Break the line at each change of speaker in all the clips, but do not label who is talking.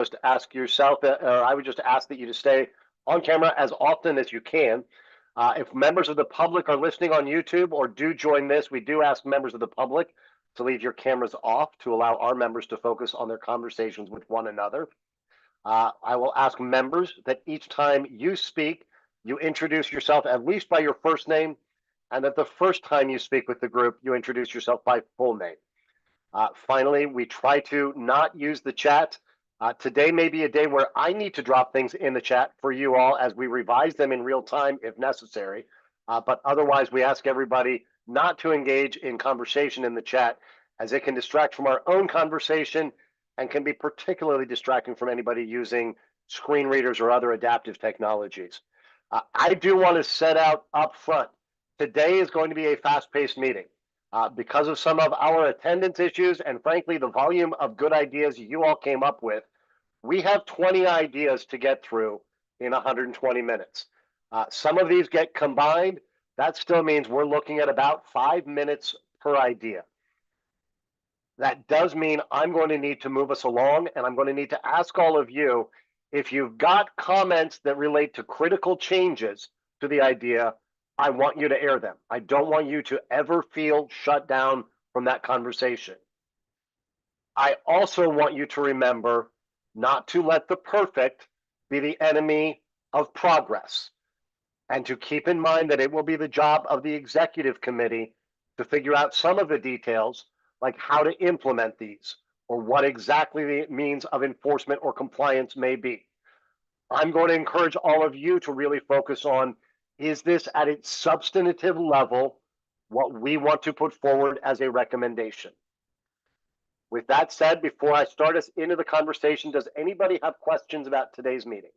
just ask yourself, or I would just ask that you to stay on camera as often as you can. If members of the public are listening on YouTube or do join this, we do ask members of the public to leave your cameras off to allow our members to focus on their conversations with one another. I will ask members that each time you speak, you introduce yourself at least by your first name, and that the first time you speak with the group, you introduce yourself by full name. Finally, we try to not use the chat. Today may be a day where I need to drop things in the chat for you all as we revise them in real time if necessary. But otherwise, we ask everybody not to engage in conversation in the chat, as it can distract from our own conversation and can be particularly distracting from anybody using screen readers or other adaptive technologies. I do want to set out up front. Today is going to be a fast-paced meeting. Because of some of our attendance issues and frankly the volume of good ideas you all came up with, we have 20 ideas to get through in 120 minutes. Some of these get combined. That still means we're looking at about 5 minutes per idea. That does mean I'm going to need to move us along, and I'm going to need to ask all of you, if you've got comments that relate to critical changes to the idea, I want you to air them. I don't want you to ever feel shut down from that conversation. I also want you to remember not to let the perfect be the enemy of progress, and to keep in mind that it will be the job of the executive committee to figure out some of the details, like how to implement these or what exactly the means of enforcement or compliance may be. I'm going to encourage all of you to really focus on, is this at its substantive level what we want to put forward as a recommendation? With that said, before I start us into the conversation, does anybody have questions about today's meeting?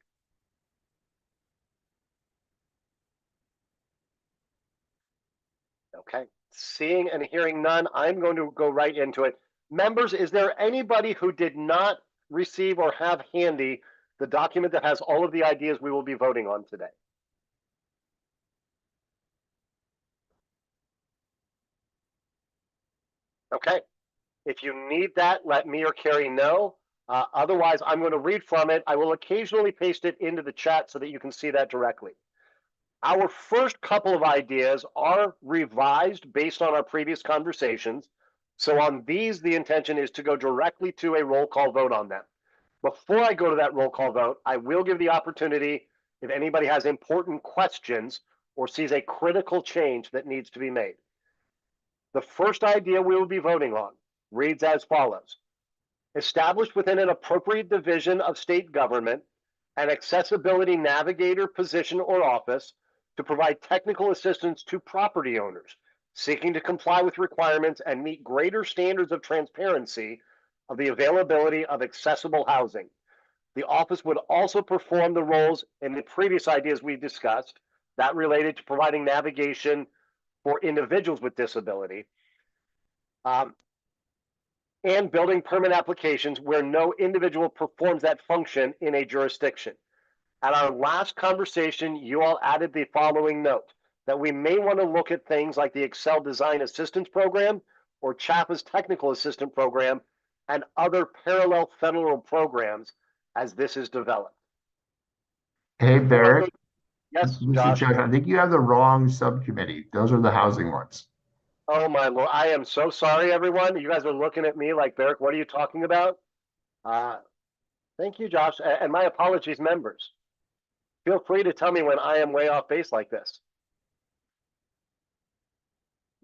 Okay, seeing and hearing none, I'm going to go right into it. Members, is there anybody who did not receive or have handy the document that has all of the ideas we will be voting on today? Okay, if you need that, let me or Carrie know. Otherwise, I'm going to read from it. I will occasionally paste it into the chat so that you can see that directly. Our first couple of ideas are revised based on our previous conversations. So on these, the intention is to go directly to a roll call vote on them. Before I go to that roll call vote, I will give the opportunity, if anybody has important questions or sees a critical change that needs to be made. The first idea we will be voting on reads as follows: established within an appropriate division of state government an accessibility navigator position or office to provide technical assistance to property owners seeking to comply with requirements and meet greater standards of transparency of the availability of accessible housing. The office would also perform the roles in the previous ideas we discussed that related to providing navigation for individuals with disability, and building permit applications where no individual performs that function in a jurisdiction. At our last conversation, you all added the following note, that we may want to look at things like the Excel Design Assistance Program or CHAPA's Technical Assistant Program and other parallel federal programs as this is developed.
Hey, Barrett.
Yes,
Mr.
Josh.
Judge, I think you have the wrong subcommittee. Those are the housing ones.
Oh my Lord, I am so sorry, everyone. You guys are looking at me like, Barrick, what are you talking about? Thank you, Josh, and my apologies, members. Feel free to tell me when I am way off base like this.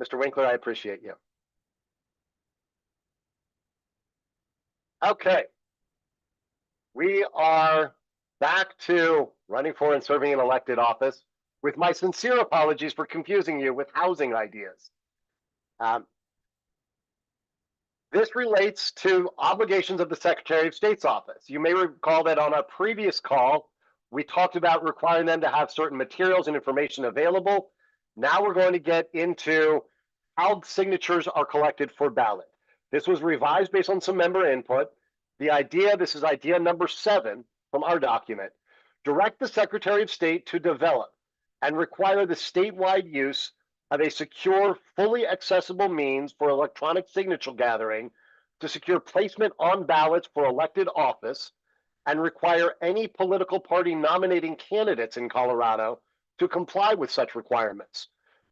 Mr. Winkler, I appreciate you. Okay. We are back to running for and serving an elected office, with my sincere apologies for confusing you with housing ideas. This relates to obligations of the Secretary of State's office. You may recall that on a previous call, we talked about requiring them to have certain materials and information available. Now we're going to get into how signatures are collected for ballot. This was revised based on some member input. The idea, this is idea number 7 from our document, direct the Secretary of State to develop and require the statewide use of a secure, fully accessible means for electronic signature gathering to secure placement on ballots for elected office and require any political party nominating candidates in Colorado to comply with such requirements.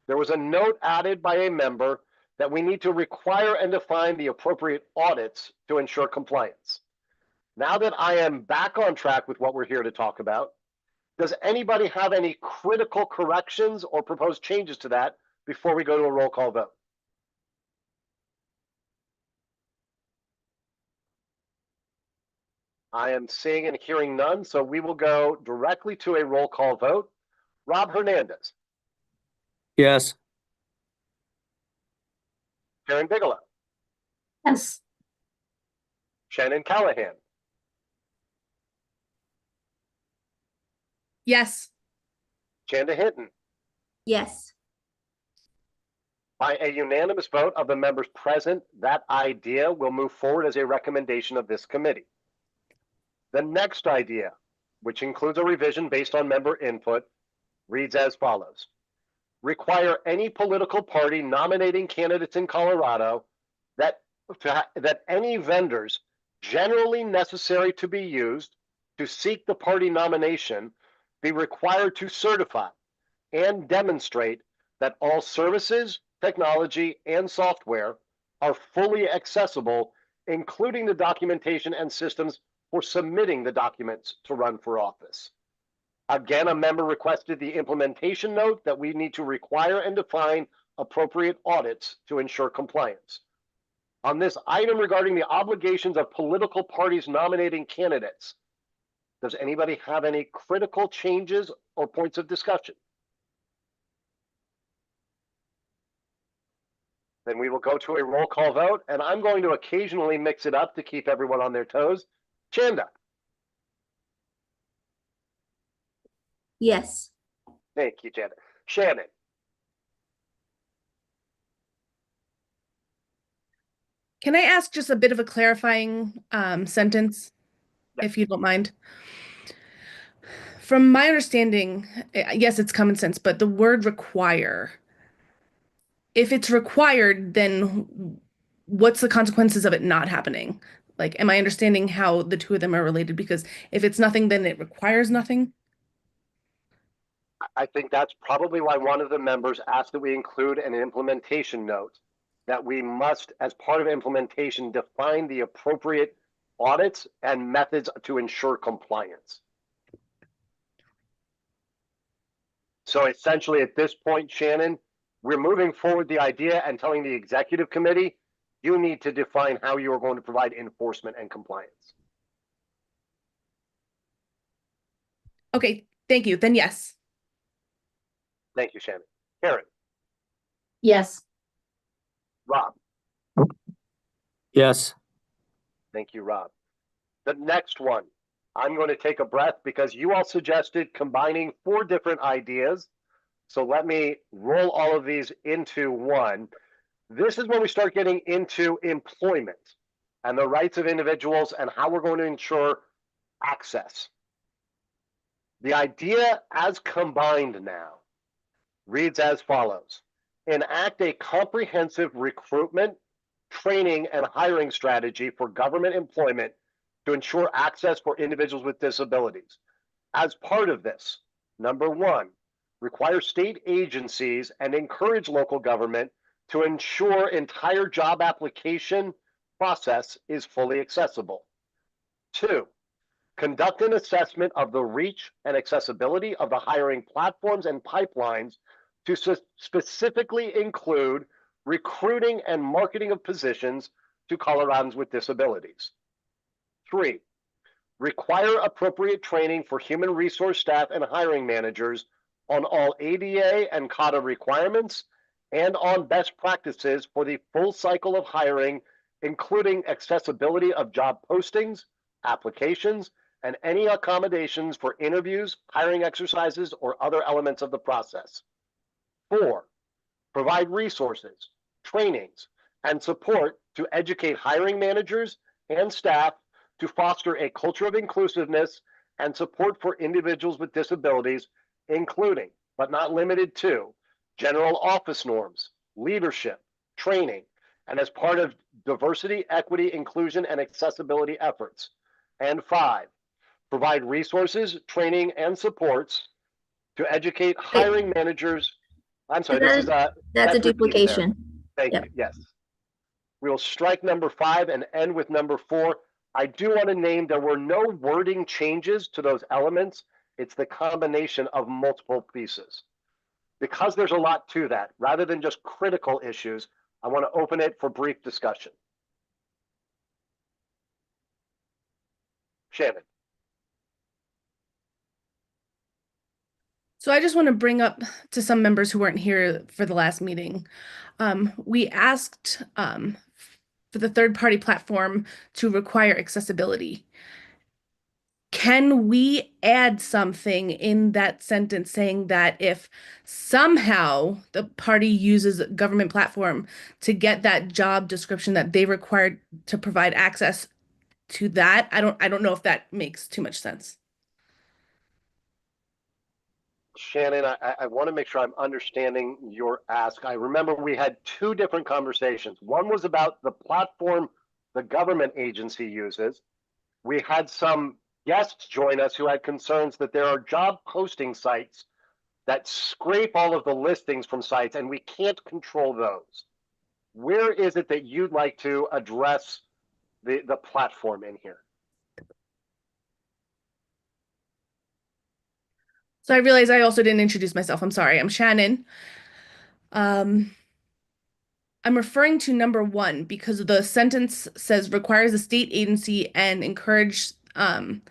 There was a note added by a member that we need to require and define the appropriate audits to ensure compliance. Now that I am back on track with what we're here to talk about, does anybody have any critical corrections or proposed changes to that before we go to a roll call vote? I am seeing and hearing none, so we will go directly to a roll call vote. Rob Hernandez,
Yes.
Karen Bigelow,
Yes.
Shannon Callahan,
Yes.
Chanda Hinton.
Yes.
By a unanimous vote of the members present, that idea will move forward as a recommendation of this committee. The next idea, which includes a revision based on member input, reads as follows. Require any political party nominating candidates in Colorado that any vendors generally necessary to be used to seek the party nomination be required to certify and demonstrate that all services, technology, and software are fully accessible, including the documentation and systems for submitting the documents to run for office. Again, a member requested the implementation note that we need to require and define appropriate audits to ensure compliance. On this item regarding the obligations of political parties nominating candidates, does anybody have any critical changes or points of discussion? Then we will go to a roll call vote, and I'm going to occasionally mix it up to keep everyone on their toes. Chanda.
Yes.
Thank you, Chanda. Shannon.
Can I ask just a bit of a clarifying sentence,
Yeah.
if you don't mind? From my understanding, yes, it's common sense, but the word require, if it's required, then what's the consequences of it not happening? Like, am I understanding how the two of them are related? Because if it's nothing, then it requires nothing.
I think that's probably why one of the members asked that we include an implementation note, that we must, as part of implementation, define the appropriate audits and methods to ensure compliance. So essentially at this point, Shannon, we're moving forward the idea and telling the executive committee, you need to define how you are going to provide enforcement and compliance.
Okay, thank you. Then yes.
Thank you, Shannon. Karen,
Yes.
Rob.
Yes.
Thank you, Rob. The next one, I'm going to take a breath because you all suggested combining 4 different ideas. So let me roll all of these into one. This is when we start getting into employment and the rights of individuals and how we're going to ensure access. The idea as combined now reads as follows. Enact a comprehensive recruitment, training, and hiring strategy for government employment to ensure access for individuals with disabilities. As part of this, number 1, require state agencies and encourage local government to ensure entire job application process is fully accessible. 2, conduct an assessment of the reach and accessibility of the hiring platforms and pipelines to specifically include recruiting and marketing of positions to Coloradans with disabilities. 3, require appropriate training for human resource staff and hiring managers on all ADA and CADA requirements and on best practices for the full cycle of hiring, including accessibility of job postings, applications, and any accommodations for interviews, hiring exercises, or other elements of the process. 4, provide resources, trainings, and support to educate hiring managers and staff to foster a culture of inclusiveness and support for individuals with disabilities, including, but not limited to, general office norms, leadership, training, and as part of diversity, equity, inclusion, and accessibility efforts. And 5, provide resources, training, and supports to educate hiring managers. I'm sorry, this is
That's a
that's repeated there.
duplication.
Thank
Yep.
you. Yes. We will strike number 5 and end with number 4. I do want to name there were no wording changes to those elements. It's the combination of multiple pieces. Because there's a lot to that, rather than just critical issues, I want to open it for brief discussion. Shannon.
So I just want to bring up to some members who weren't here for the last meeting. We asked for the third-party platform to require accessibility. Can we add something in that sentence saying that if somehow the party uses a government platform to get that job description that they required to provide access to that? I don't know if that makes too much sense.
Shannon, I want to make sure I'm understanding your ask. I remember we had 2 different conversations. One was about the platform the government agency uses. We had some guests join us who had concerns that there are job posting sites that scrape all of the listings from sites, and we can't control those. Where is it that you'd like to address the platform in here?
So I realize I also didn't introduce myself. I'm sorry. I'm Shannon. I'm referring to number 1 because the sentence says requires a state agency and encourage for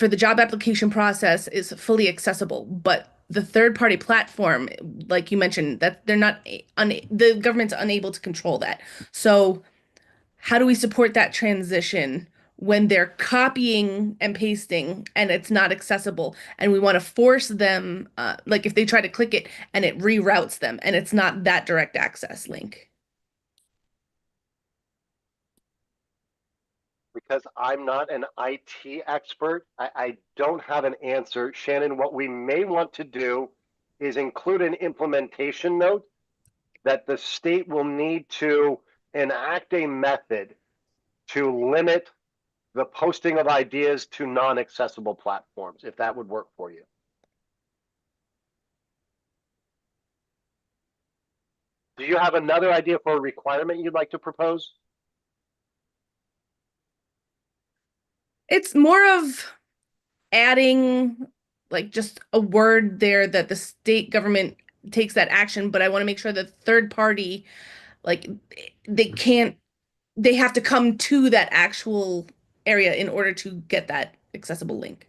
the job application process is fully accessible, but the third-party platform, like you mentioned, that they're not the government's unable to control that. So how do we support that transition when they're copying and pasting and it's not accessible, and we want to force them, like if they try to click it and it reroutes them and it's not that direct access link?
Because I'm not an IT expert, I don't have an answer. Shannon, what we may want to do is include an implementation note that the state will need to enact a method to limit the posting of ideas to non-accessible platforms, if that would work for you. Do you have another idea for a requirement you'd like to propose?
It's more of adding like just a word there that the state government takes that action, but I want to make sure that third party, like they have to come to that actual area in order to get that accessible link.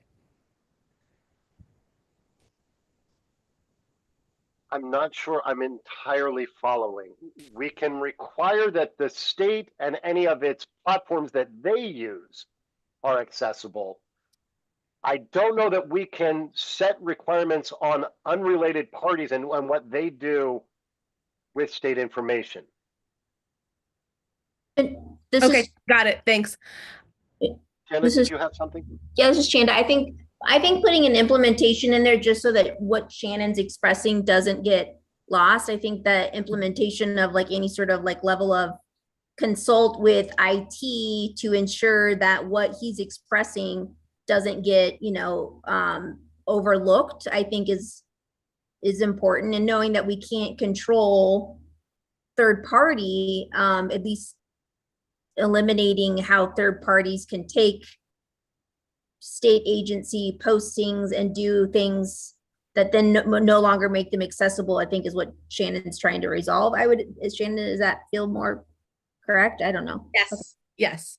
I'm not sure I'm entirely following. We can require that the state and any of its platforms that they use are accessible. I don't know that we can set requirements on unrelated parties and what they do with state information.
And this
Okay,
is
got it. Thanks.
Shannon,
This
did
is-
you have something?
yeah, this is Chanda. I think putting an implementation in there just so that what Shannon's expressing doesn't get lost. I think that implementation of like any sort of like level of consult with IT to ensure that what he's expressing doesn't get, overlooked, I think is important. And knowing that we can't control third party, at least eliminating how third parties can take state agency postings and do things that then no longer make them accessible, I think is what Shannon's trying to resolve. Shannon, does that feel more correct? I don't know.
Yes.
Okay.
Yes.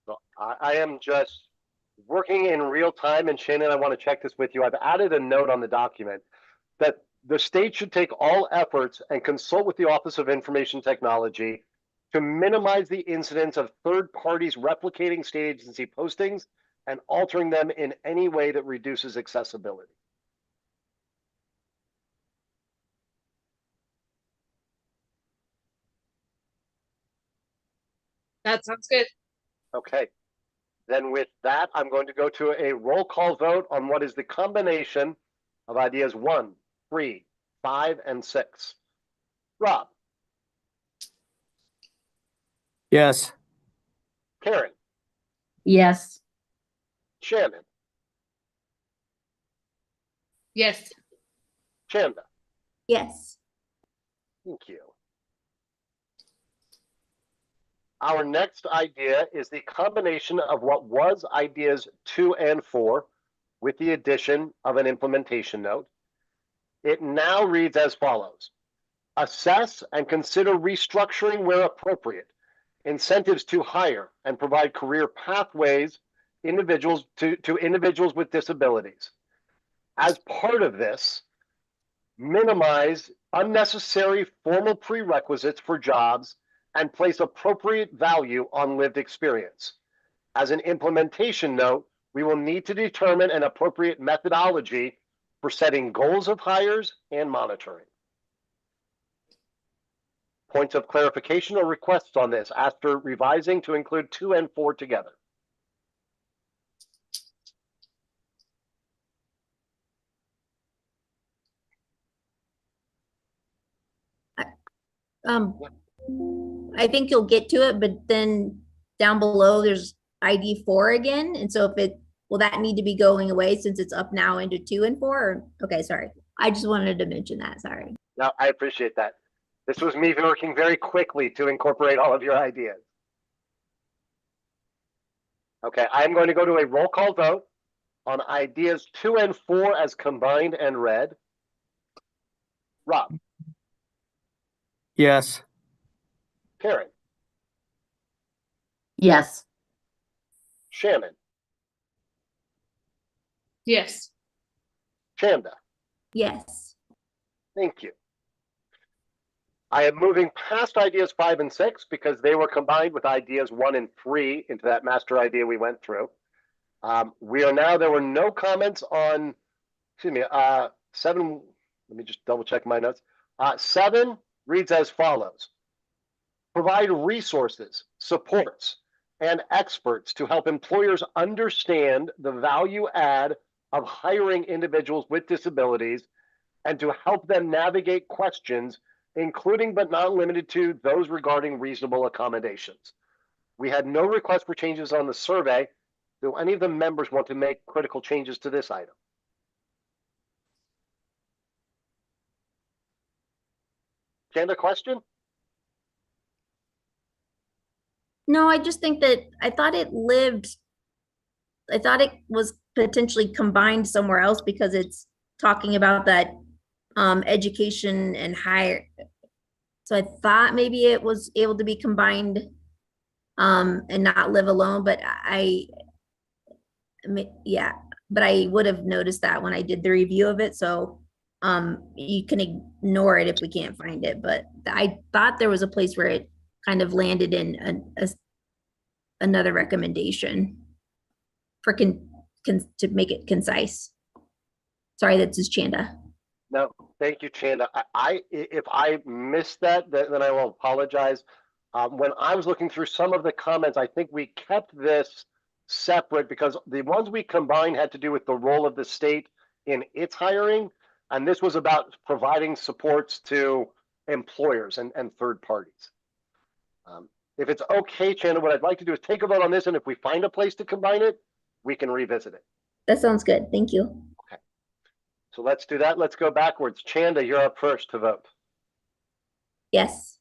So I am just working in real time, and Shannon, I want to check this with you. I've added a note on the document that the state should take all efforts and consult with the Office of Information Technology to minimize the incidence of third parties replicating state agency postings and altering them in any way that reduces accessibility.
That sounds good.
Okay. Then with that, I'm going to go to a roll call vote on what is the combination of ideas 1, 3, 5, and 6. Rob?
Yes.
Karen,
Yes.
Shannon,
Yes.
Chanda.
Yes.
Thank you. Our next idea is the combination of what was ideas 2 and 4 with the addition of an implementation note. It now reads as follows. Assess and consider restructuring where appropriate, incentives to hire and provide career pathways to individuals with disabilities. As part of this, minimize unnecessary formal prerequisites for jobs and place appropriate value on lived experience. As an implementation note, we will need to determine an appropriate methodology for setting goals of hires and monitoring. Points of clarification or requests on this after revising to include 2 and 4 together.
I think you'll get to it, but then down below there's ID 4 again. And so will that need to be going away since it's up now into 2 and 4? Or, okay, sorry. I just wanted to mention that, sorry.
No, I appreciate that. This was me working very quickly to incorporate all of your ideas. Okay, I'm going to go to a roll call vote on ideas 2 and 4 as combined and read. Rob,
Yes.
Karen,
Yes.
Shannon,
Yes.
Chanda.
Yes.
Thank you. I am moving past ideas 5 and 6 because they were combined with ideas 1 and 3 into that master idea we went through. There were no comments on, 7, let me just double check my notes. 7 reads as follows. Provide resources, supports, and experts to help employers understand the value add of hiring individuals with disabilities and to help them navigate questions, including but not limited to those regarding reasonable accommodations. We had no request for changes on the survey. Do any of the members want to make critical changes to this item? Chanda, question?
No, I just think that I thought it was potentially combined somewhere else because it's talking about that education and higher. So I thought maybe it was able to be combined and not live alone, but yeah, but I would have noticed that when I did the review of it. So you can ignore it if we can't find it, but I thought there was a place where it kind of landed in another recommendation for to make it concise. Sorry, that's just Chanda.
No, thank you, Chanda. If I missed that, then I will apologize. When I was looking through some of the comments, I think we kept this separate because the ones we combined had to do with the role of the state in its hiring, and this was about providing supports to employers and third parties. If it's okay, Chanda, what I'd like to do is take a vote on this, and if we find a place to combine it, we can revisit it.
That sounds good. Thank you.
Okay. So let's do that. Let's go backwards. Chanda, you're up first to vote.
Yes.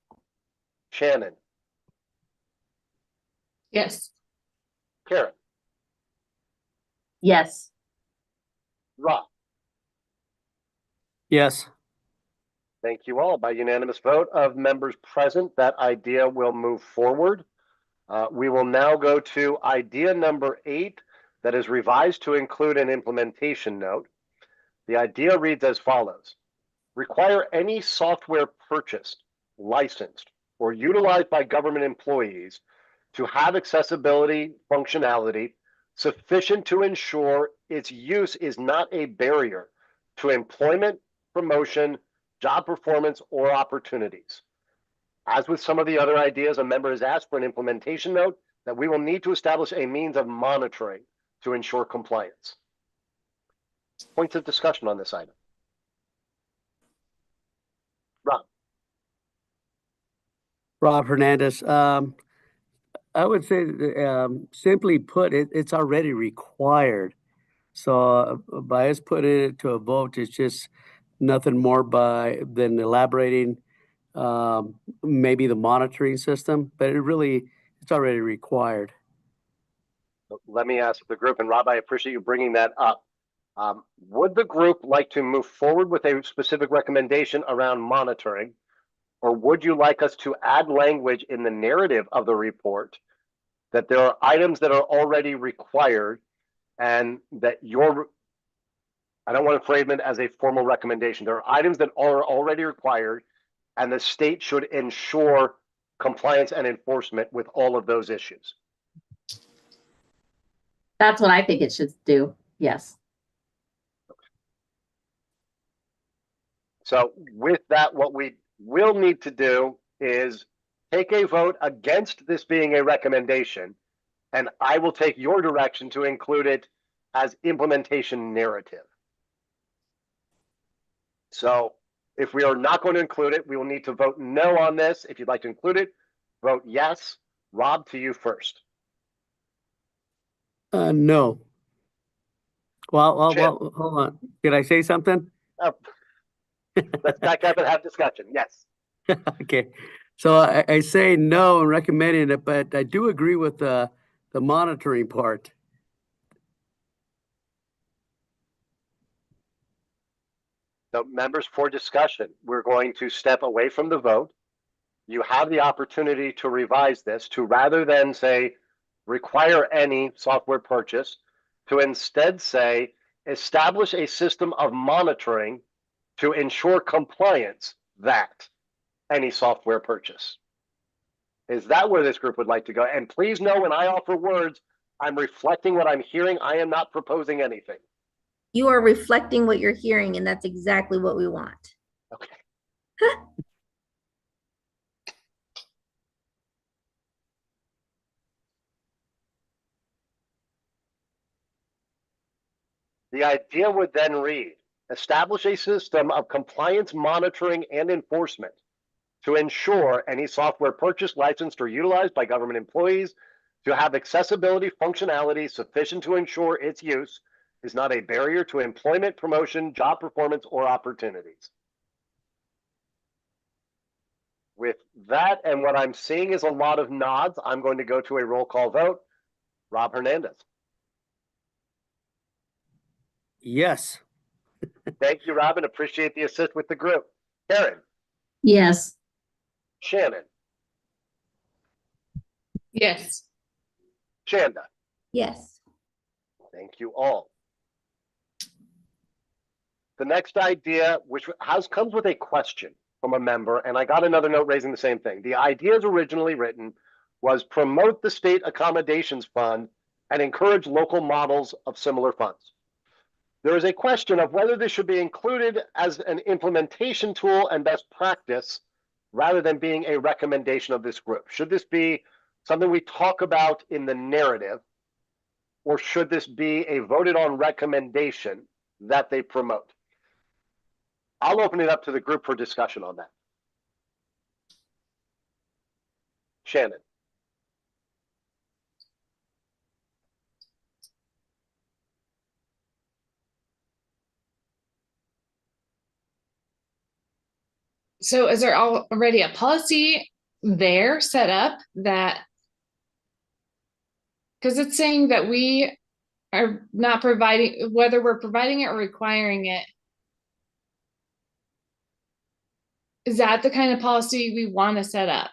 Shannon.
Yes.
Karen.
Yes.
Rob.
Yes.
Thank you all. By unanimous vote of members present, that idea will move forward. We will now go to idea number 8 that is revised to include an implementation note. The idea reads as follows. Require any software purchased, licensed, or utilized by government employees to have accessibility functionality sufficient to ensure its use is not a barrier to employment, promotion, job performance, or opportunities. As with some of the other ideas, a member has asked for an implementation note that we will need to establish a means of monitoring to ensure compliance. Points of discussion on this item. Rob.
Rob Hernandez. I would say, simply put, it's already required. So by us putting it to a vote, it's just nothing more than elaborating maybe the monitoring system, but it's already required.
Let me ask the group, and Rob, I appreciate you bringing that up. Would the group like to move forward with a specific recommendation around monitoring, or would you like us to add language in the narrative of the report that there are items that are already required and that I don't want to frame it as a formal recommendation. There are items that are already required and the state should ensure compliance and enforcement with all of those issues.
That's what I think it should do. Yes.
So with that, what we will need to do is take a vote against this being a recommendation, and I will take your direction to include it as implementation narrative. So if we are not going to include it, we will need to vote no on this. If you'd like to include it, vote yes. Rob, to you first.
No. Well,
Jim.
hold on. Did I say something?
Oh. Let's back up and have discussion. Yes.
Okay. So I say no and recommending it, but I do agree with the monitoring part.
So members, for discussion, we're going to step away from the vote. You have the opportunity to revise this to, rather than say require any software purchase, to instead say establish a system of monitoring to ensure compliance that any software purchase. Is that where this group would like to go? And please know, when I offer words, I'm reflecting what I'm hearing. I am not proposing anything.
You are reflecting what you're hearing, and that's exactly what we want.
Okay. The idea would then read, establish a system of compliance monitoring and enforcement to ensure any software purchased, licensed, or utilized by government employees to have accessibility functionality sufficient to ensure its use is not a barrier to employment, promotion, job performance, or opportunities. With that, and what I'm seeing is a lot of nods, I'm going to go to a roll call vote. Rob Hernandez.
Yes.
Thank you, Robin. Appreciate the assist with the group. Karen.
Yes.
Shannon.
Yes.
Shanda.
Yes.
Thank you all. The next idea, which comes with a question from a member, and I got another note raising the same thing. The idea as originally written was promote the state accommodations fund and encourage local models of similar funds. There is a question of whether this should be included as an implementation tool and best practice rather than being a recommendation of this group. Should this be something we talk about in the narrative, or should this be a voted on recommendation that they promote? I'll open it up to the group for discussion on that. Shannon.
So is there already a policy there set up that, because it's saying that we are not providing, whether we're providing it or requiring it, is that the kind of policy we want to set up?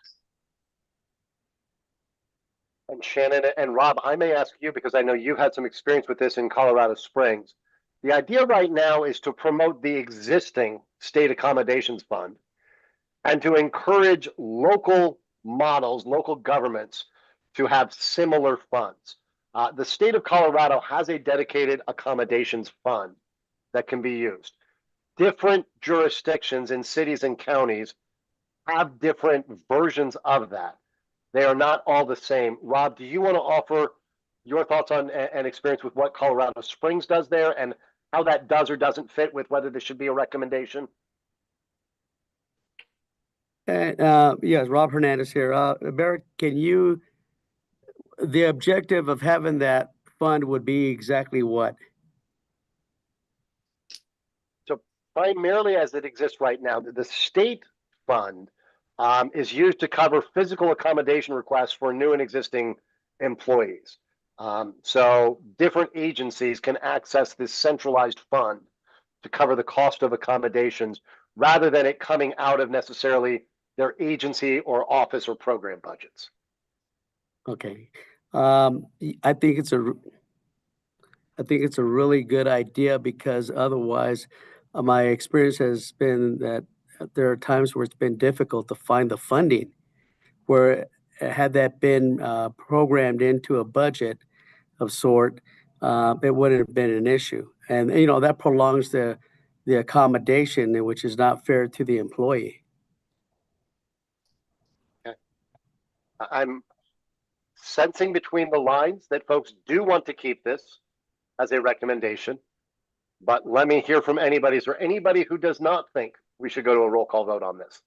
And Shannon and Rob, I may ask you, because I know you've had some experience with this in Colorado Springs. The idea right now is to promote the existing state accommodations fund and to encourage local models, local governments to have similar funds. The state of Colorado has a dedicated accommodations fund that can be used. Different jurisdictions in cities and counties have different versions of that. They are not all the same. Rob, do you want to offer your thoughts on and experience with what Colorado Springs does there and how that does or doesn't fit with whether this should be a recommendation?
Yes, Rob Hernandez here. Barrett, can you the objective of having that fund would be exactly what?
Primarily as it exists right now, the state fund is used to cover physical accommodation requests for new and existing employees. So different agencies can access this centralized fund to cover the cost of accommodations rather than it coming out of necessarily their agency or office or program budgets.
Okay. I think it's a really good idea because otherwise, my experience has been that there are times where it's been difficult to find the funding. Where had that been programmed into a budget of sort, it wouldn't have been an issue. And that prolongs the accommodation, which is not fair to the employee.
Okay. I'm sensing between the lines that folks do want to keep this as a recommendation, but let me hear from anybody. Is there anybody who does not think we should go to a roll call vote on this?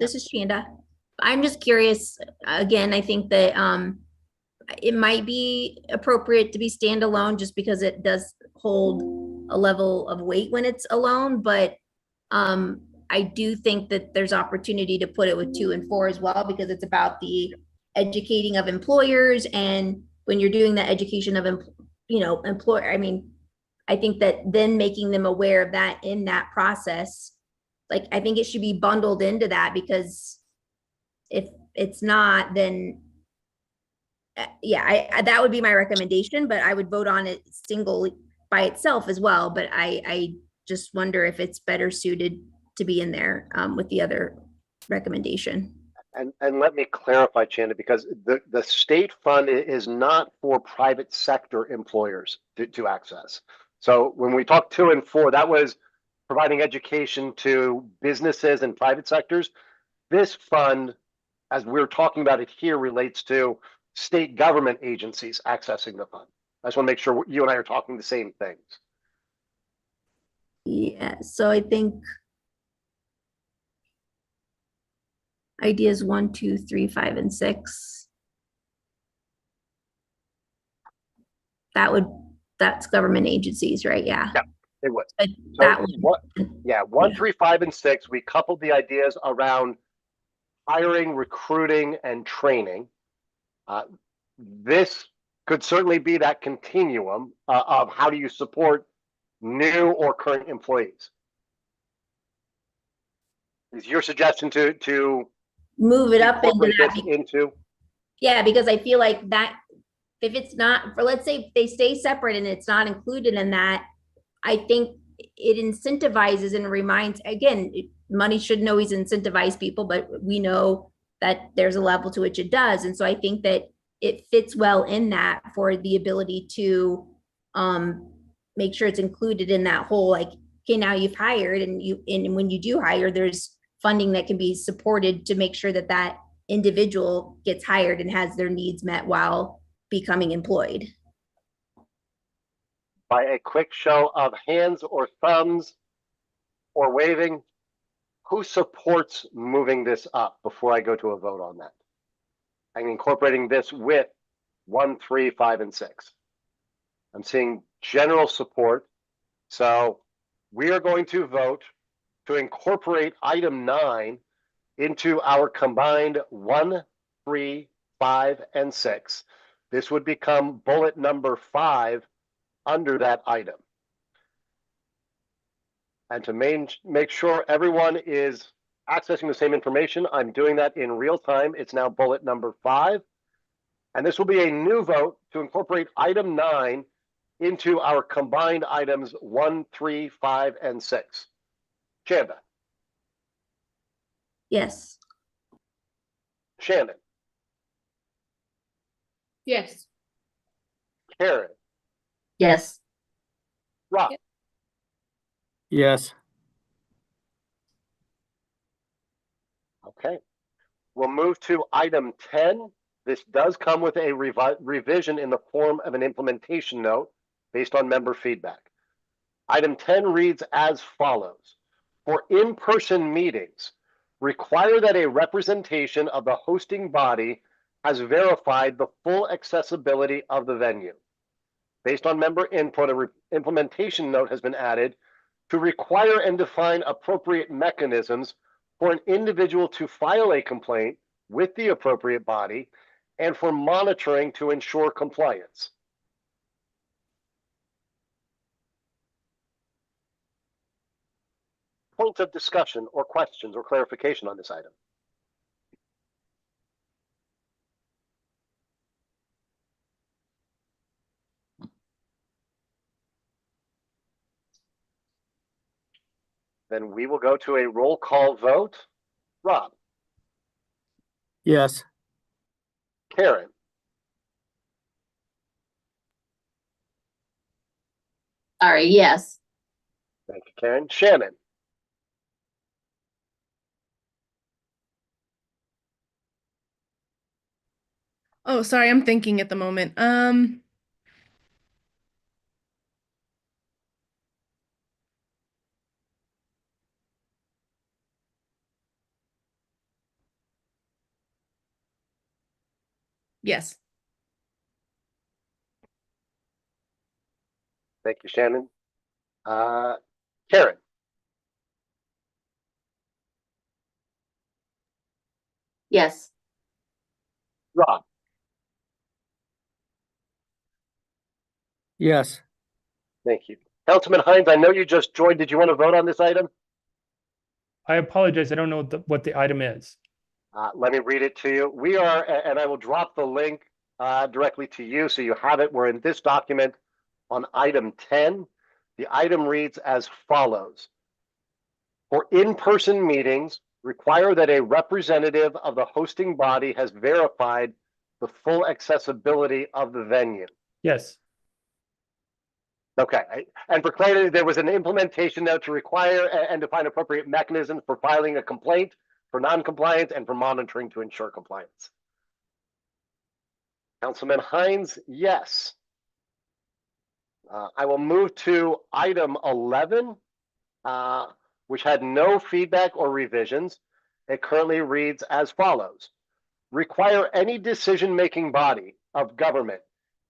This is Shanda. I'm just curious, again, I think that it might be appropriate to be standalone just because it does hold a level of weight when it's alone, but I do think that there's opportunity to put it with 2 and 4 as well, because it's about the educating of employers. And when you're doing the education of employer, I mean, I think that then making them aware of that in that process, like, I think it should be bundled into that, because if it's not, then yeah, that would be my recommendation, but I would vote on it single by itself as well. But I just wonder if it's better suited to be in there with the other recommendation.
And let me clarify, Chanda, because the state fund is not for private sector employers to access. So when we talk 2 and 4, that was providing education to businesses and private sectors. This fund, as we're talking about it here, relates to state government agencies accessing the fund. I just want to make sure you and I are talking the same things.
Yeah, so I think ideas 1, 2, 3, 5, and 6. That's government agencies, right? Yeah.
Yeah, it would.
But
So
that would,
yeah, 1, 3, 5, and 6, we coupled the ideas around hiring, recruiting, and training. This could certainly be that continuum of how do you support new or current employees. Is your suggestion to
move it up into
incorporate
that.
this into?
Yeah, because I feel like that, if it's not, for let's say if they stay separate and it's not included in that, I think it incentivizes and reminds, again, money shouldn't always incentivize people, but we know that there's a level to which it does. And so I think that it fits well in that for the ability to make sure it's included in that whole, like, okay, now you've hired, and when you do hire, there's funding that can be supported to make sure that that individual gets hired and has their needs met while becoming employed.
By a quick show of hands or thumbs or waving, who supports moving this up before I go to a vote on that? I'm incorporating this with 1, 3, 5, and 6. I'm seeing general support. So we are going to vote to incorporate item 9 into our combined 1, 3, 5, and 6. This would become bullet number 5 under that item. And to make sure everyone is accessing the same information, I'm doing that in real time. It's now bullet number 5. And this will be a new vote to incorporate item 9 into our combined items 1, 3, 5, and 6. Chanda.
Yes.
Shannon.
Yes.
Karen.
Yes.
Rob.
Yes.
Okay. We'll move to item 10. This does come with a revision in the form of an implementation note based on member feedback. Item 10 reads as follows. For in-person meetings, require that a representation of the hosting body has verified the full accessibility of the venue. Based on member input, a implementation note has been added to require and define appropriate mechanisms for an individual to file a complaint with the appropriate body and for monitoring to ensure compliance. Points of discussion or questions or clarification on this item? Then we will go to a roll call vote. Rob,
Yes.
Karen,
Sorry, yes.
thank you, Karen. Shannon,
Oh, sorry, I'm thinking at the moment. Yes.
thank you, Shannon. Karen,
Yes.
Rob,
Yes.
thank you. Councilman Hines, I know you just joined. Did you want to vote on this item?
I apologize. I don't know what the item is.
Let me read it to you. We are, and I will drop the link directly to you so you have it. We're in this document on item 10. The item reads as follows. For in-person meetings, require that a representative of the hosting body has verified the full accessibility of the venue.
Yes.
Okay, and for clarity, there was an implementation note to require and define appropriate mechanisms for filing a complaint, for non-compliance, and for monitoring to ensure compliance. Councilman Hines, yes. I will move to item 11, which had no feedback or revisions. It currently reads as follows. Require any decision-making body of government,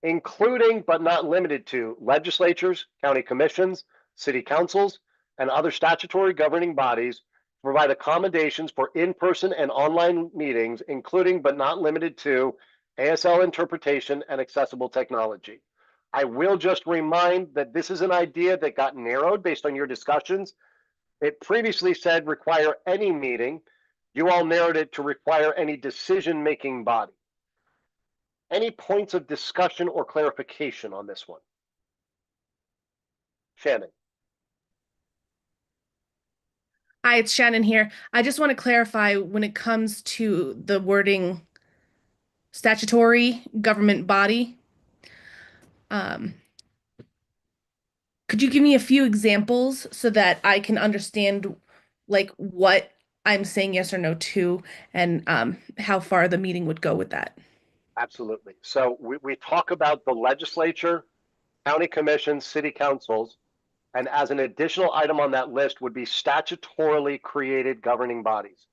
including but not limited to legislatures, county commissions, city councils, and other statutory governing bodies, provide accommodations for in-person and online meetings, including but not limited to ASL interpretation and accessible technology. I will just remind that this is an idea that got narrowed based on your discussions. It previously said require any meeting. You all narrowed it to require any decision-making body. Any points of discussion or clarification on this one? Shannon.
Hi, it's Shannon here. I just want to clarify when it comes to the wording statutory government body. Could you give me a few examples so that I can understand like what I'm saying yes or no to and how far the meeting would go with that?
Absolutely. So we talk about the legislature, county commissions, city councils, and as an additional item on that list would be statutorily created governing bodies.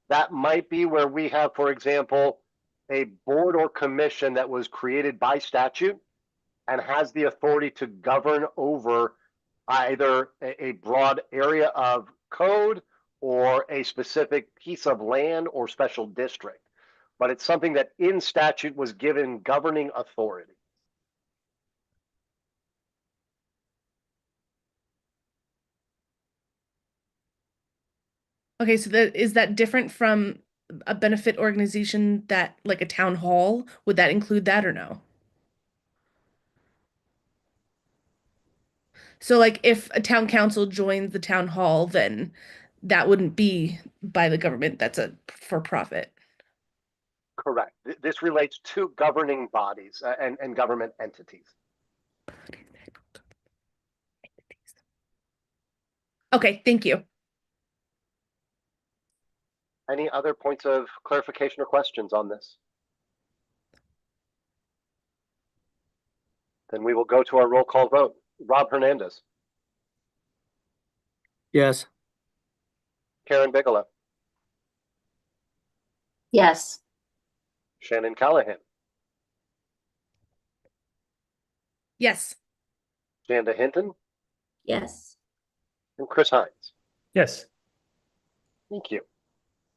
That might be where we have, for example, a board or commission that was created by statute and has the authority to govern over either a broad area of code or a specific piece of land or special district. But it's something that in statute was given governing authority.
Okay, so is that different from a benefit organization that like a town hall? Would that include that or no? So like if a town council joins the town hall, then that wouldn't be by the government. That's a for profit.
Correct. This relates to governing bodies and government entities.
Okay, thank you.
Any other points of clarification or questions on this? Then we will go to our roll call vote. Rob Hernandez,
Yes.
Karen Bigelow,
Yes.
Shannon Callahan,
Yes.
Shanda Hinton,
Yes.
and Chris Hines.
Yes.
Thank you.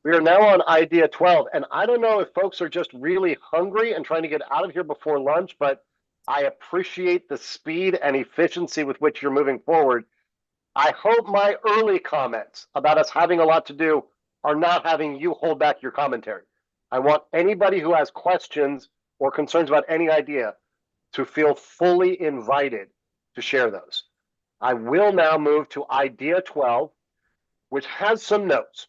We are now on idea 12, and I don't know if folks are just really hungry and trying to get out of here before lunch, but I appreciate the speed and efficiency with which you're moving forward. I hope my early comments about us having a lot to do are not having you hold back your commentary. I want anybody who has questions or concerns about any idea to feel fully invited to share those. I will now move to idea 12, which has some notes.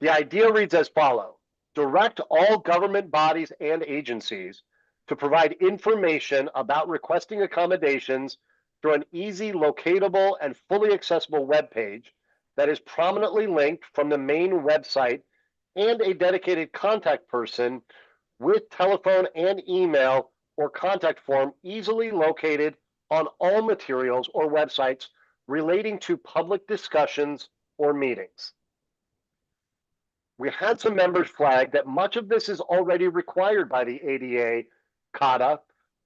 The idea reads as follows: direct all government bodies and agencies to provide information about requesting accommodations through an easy, locatable, and fully accessible web page that is prominently linked from the main website and a dedicated contact person with telephone and email or contact form easily located on all materials or websites relating to public discussions or meetings. We had some members flag that much of this is already required by the ADA, CADA,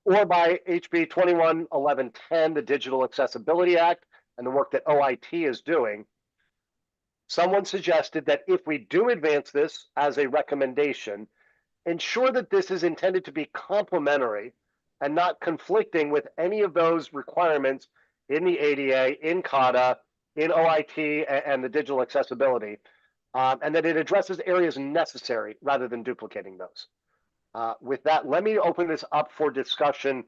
or by HB 211110, the Digital Accessibility Act, and the work that OIT is doing. Someone suggested that if we do advance this as a recommendation, ensure that this is intended to be complementary and not conflicting with any of those requirements in the ADA, in CADA, in OIT, and the digital accessibility. And that it addresses areas necessary rather than duplicating those. With that, let me open this up for discussion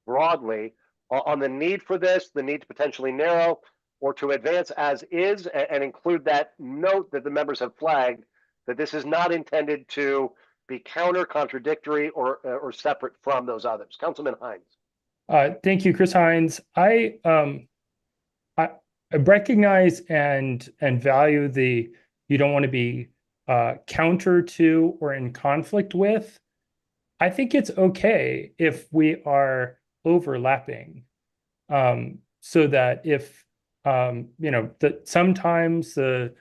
broadly on the need for this, the need to potentially narrow or to advance as is, and include that note that the members have flagged that this is not intended to be counter, contradictory, or separate from those others. Councilman Hines.
Thank you, Chris Hines. I recognize and value the you don't want to be counter to or in conflict with. I think it's okay if we are overlapping, so that if that sometimes the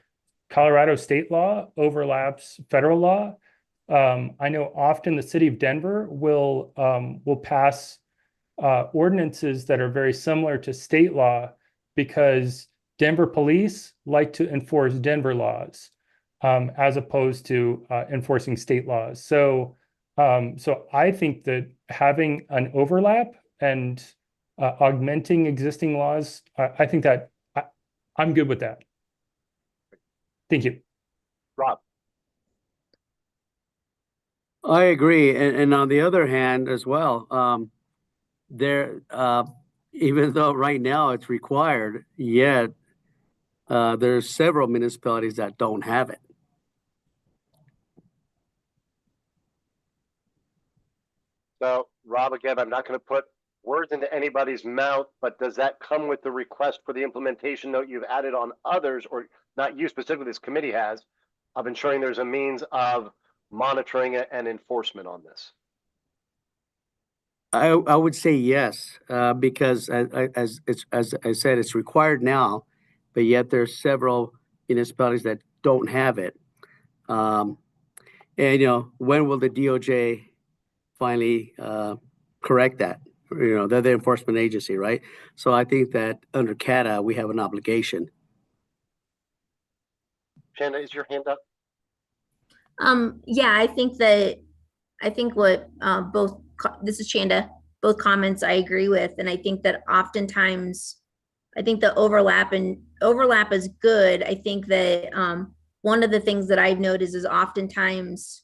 Colorado state law overlaps federal law. I know often the city of Denver will pass ordinances that are very similar to state law because Denver police like to enforce Denver laws as opposed to enforcing state laws. So I think that having an overlap and augmenting existing laws, I think that I'm good with that. Thank you.
Rob.
I agree. And on the other hand as well, even though right now it's required, yet there's several municipalities that don't have it.
So, Rob, again, I'm not going to put words into anybody's mouth, but does that come with the request for the implementation note you've added on others, or not you specifically, this committee has, of ensuring there's a means of monitoring and enforcement on this?
I would say yes, because as I said, it's required now, but yet there's several municipalities that don't have it. And when will the DOJ finally correct that? They're the enforcement agency, right? So I think that under CADA we have an obligation.
Shanda, is your hand up?
Yeah, I think what this is Chanda, both comments I agree with. And I think that oftentimes, I think the overlap is good. I think that one of the things that I've noticed is oftentimes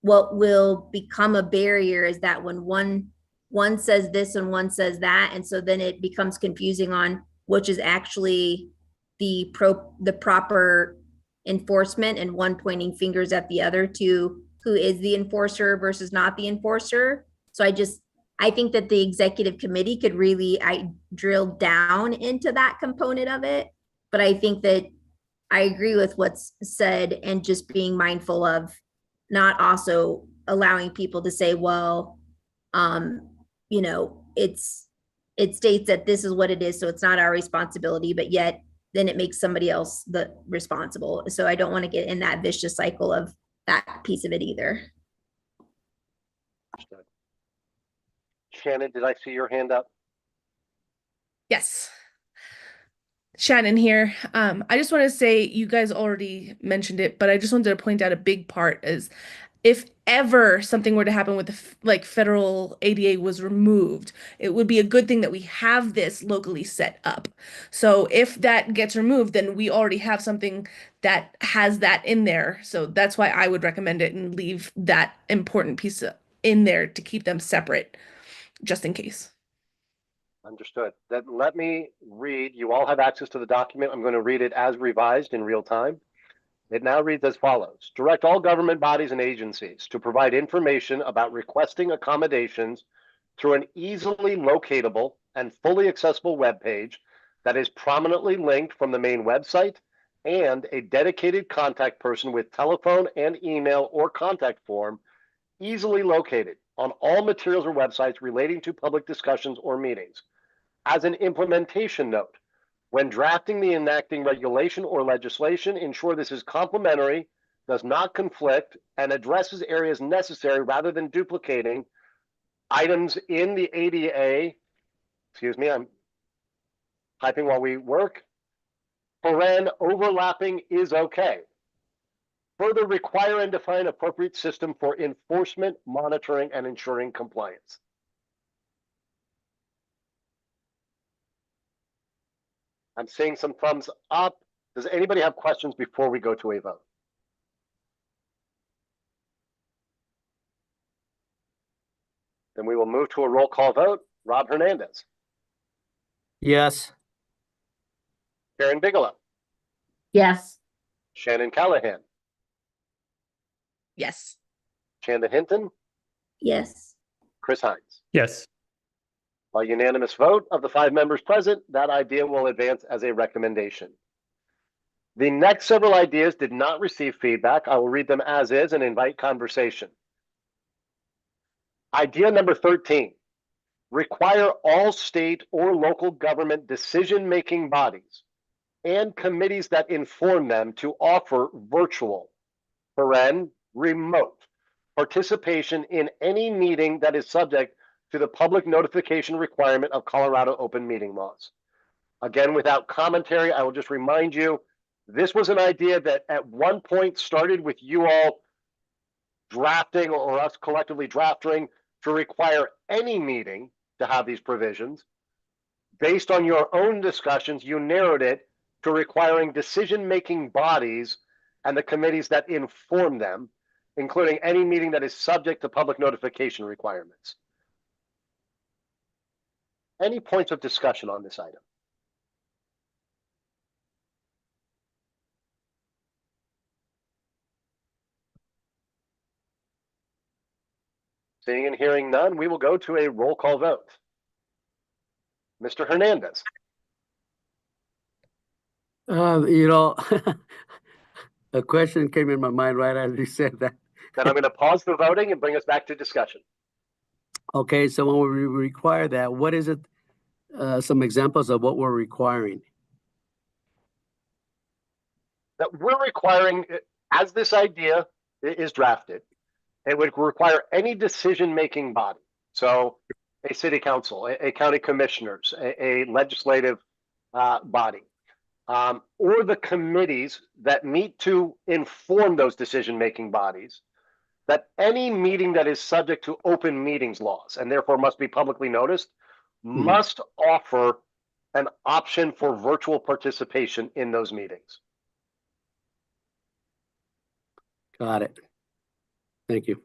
what will become a barrier is that when one says this and one says that, and so then it becomes confusing on which is actually the proper enforcement, and one pointing fingers at the other to who is the enforcer versus not the enforcer. So I think that the executive committee could really drill down into that component of it. But I think that I agree with what's said, and just being mindful of not also allowing people to say, well, it states that this is what it is, so it's not our responsibility, but yet then it makes somebody else the responsible. So I don't want to get in that vicious cycle of that piece of it either.
Understood. Shannon, did I see your hand up?
Yes. Shannon here. I just want to say you guys already mentioned it, but I just wanted to point out a big part is if ever something were to happen with like federal ADA was removed, it would be a good thing that we have this locally set up. So if that gets removed, then we already have something that has that in there. So that's why I would recommend it and leave that important piece in there to keep them separate, just in case.
Understood. Then let me read. You all have access to the document. I'm going to read it as revised in real time. It now reads as follows. Direct all government bodies and agencies to provide information about requesting accommodations through an easily locatable and fully accessible web page that is prominently linked from the main website and a dedicated contact person with telephone and email or contact form easily located on all materials or websites relating to public discussions or meetings. As an implementation note, when drafting the enacting regulation or legislation, ensure this is complementary, does not conflict, and addresses areas necessary rather than duplicating items in the ADA. Excuse me, I'm typing while we work. Overlapping is okay. Further, require and define appropriate system for enforcement, monitoring, and ensuring compliance. I'm seeing some thumbs up. Does anybody have questions before we go to a vote? Then we will move to a roll call vote. Rob Hernandez,
Yes.
Karen Bigelow,
Yes.
Shannon Callahan,
Yes.
Chanda Hinton,
Yes.
Chris Hines.
Yes.
By unanimous vote of the 5 members present, that idea will advance as a recommendation. The next several ideas did not receive feedback. I will read them as is and invite conversation. Idea number 13, require all state or local government decision-making bodies and committees that inform them to offer virtual, remote participation in any meeting that is subject to the public notification requirement of Colorado open meeting laws. Again, without commentary, I will just remind you, this was an idea that at one point started with you all drafting or us collectively drafting to require any meeting to have these provisions. Based on your own discussions, you narrowed it to requiring decision-making bodies and the committees that inform them, including any meeting that is subject to public notification requirements. Any points of discussion on this item? Seeing and hearing none, we will go to a roll call vote. Mr. Hernandez.
You know, a question came in my mind right as you said that.
Then I'm going to pause the voting and bring us back to discussion.
Okay, so when we require that, what is it? Some examples of what we're requiring.
That we're requiring, as this idea is drafted, it would require any decision-making body. So a city council, a county commissioners, a legislative body, or the committees that meet to inform those decision-making bodies, that any meeting that is subject to open meetings laws and therefore must be publicly noticed must offer an option for virtual participation in those meetings.
Got it. Thank you.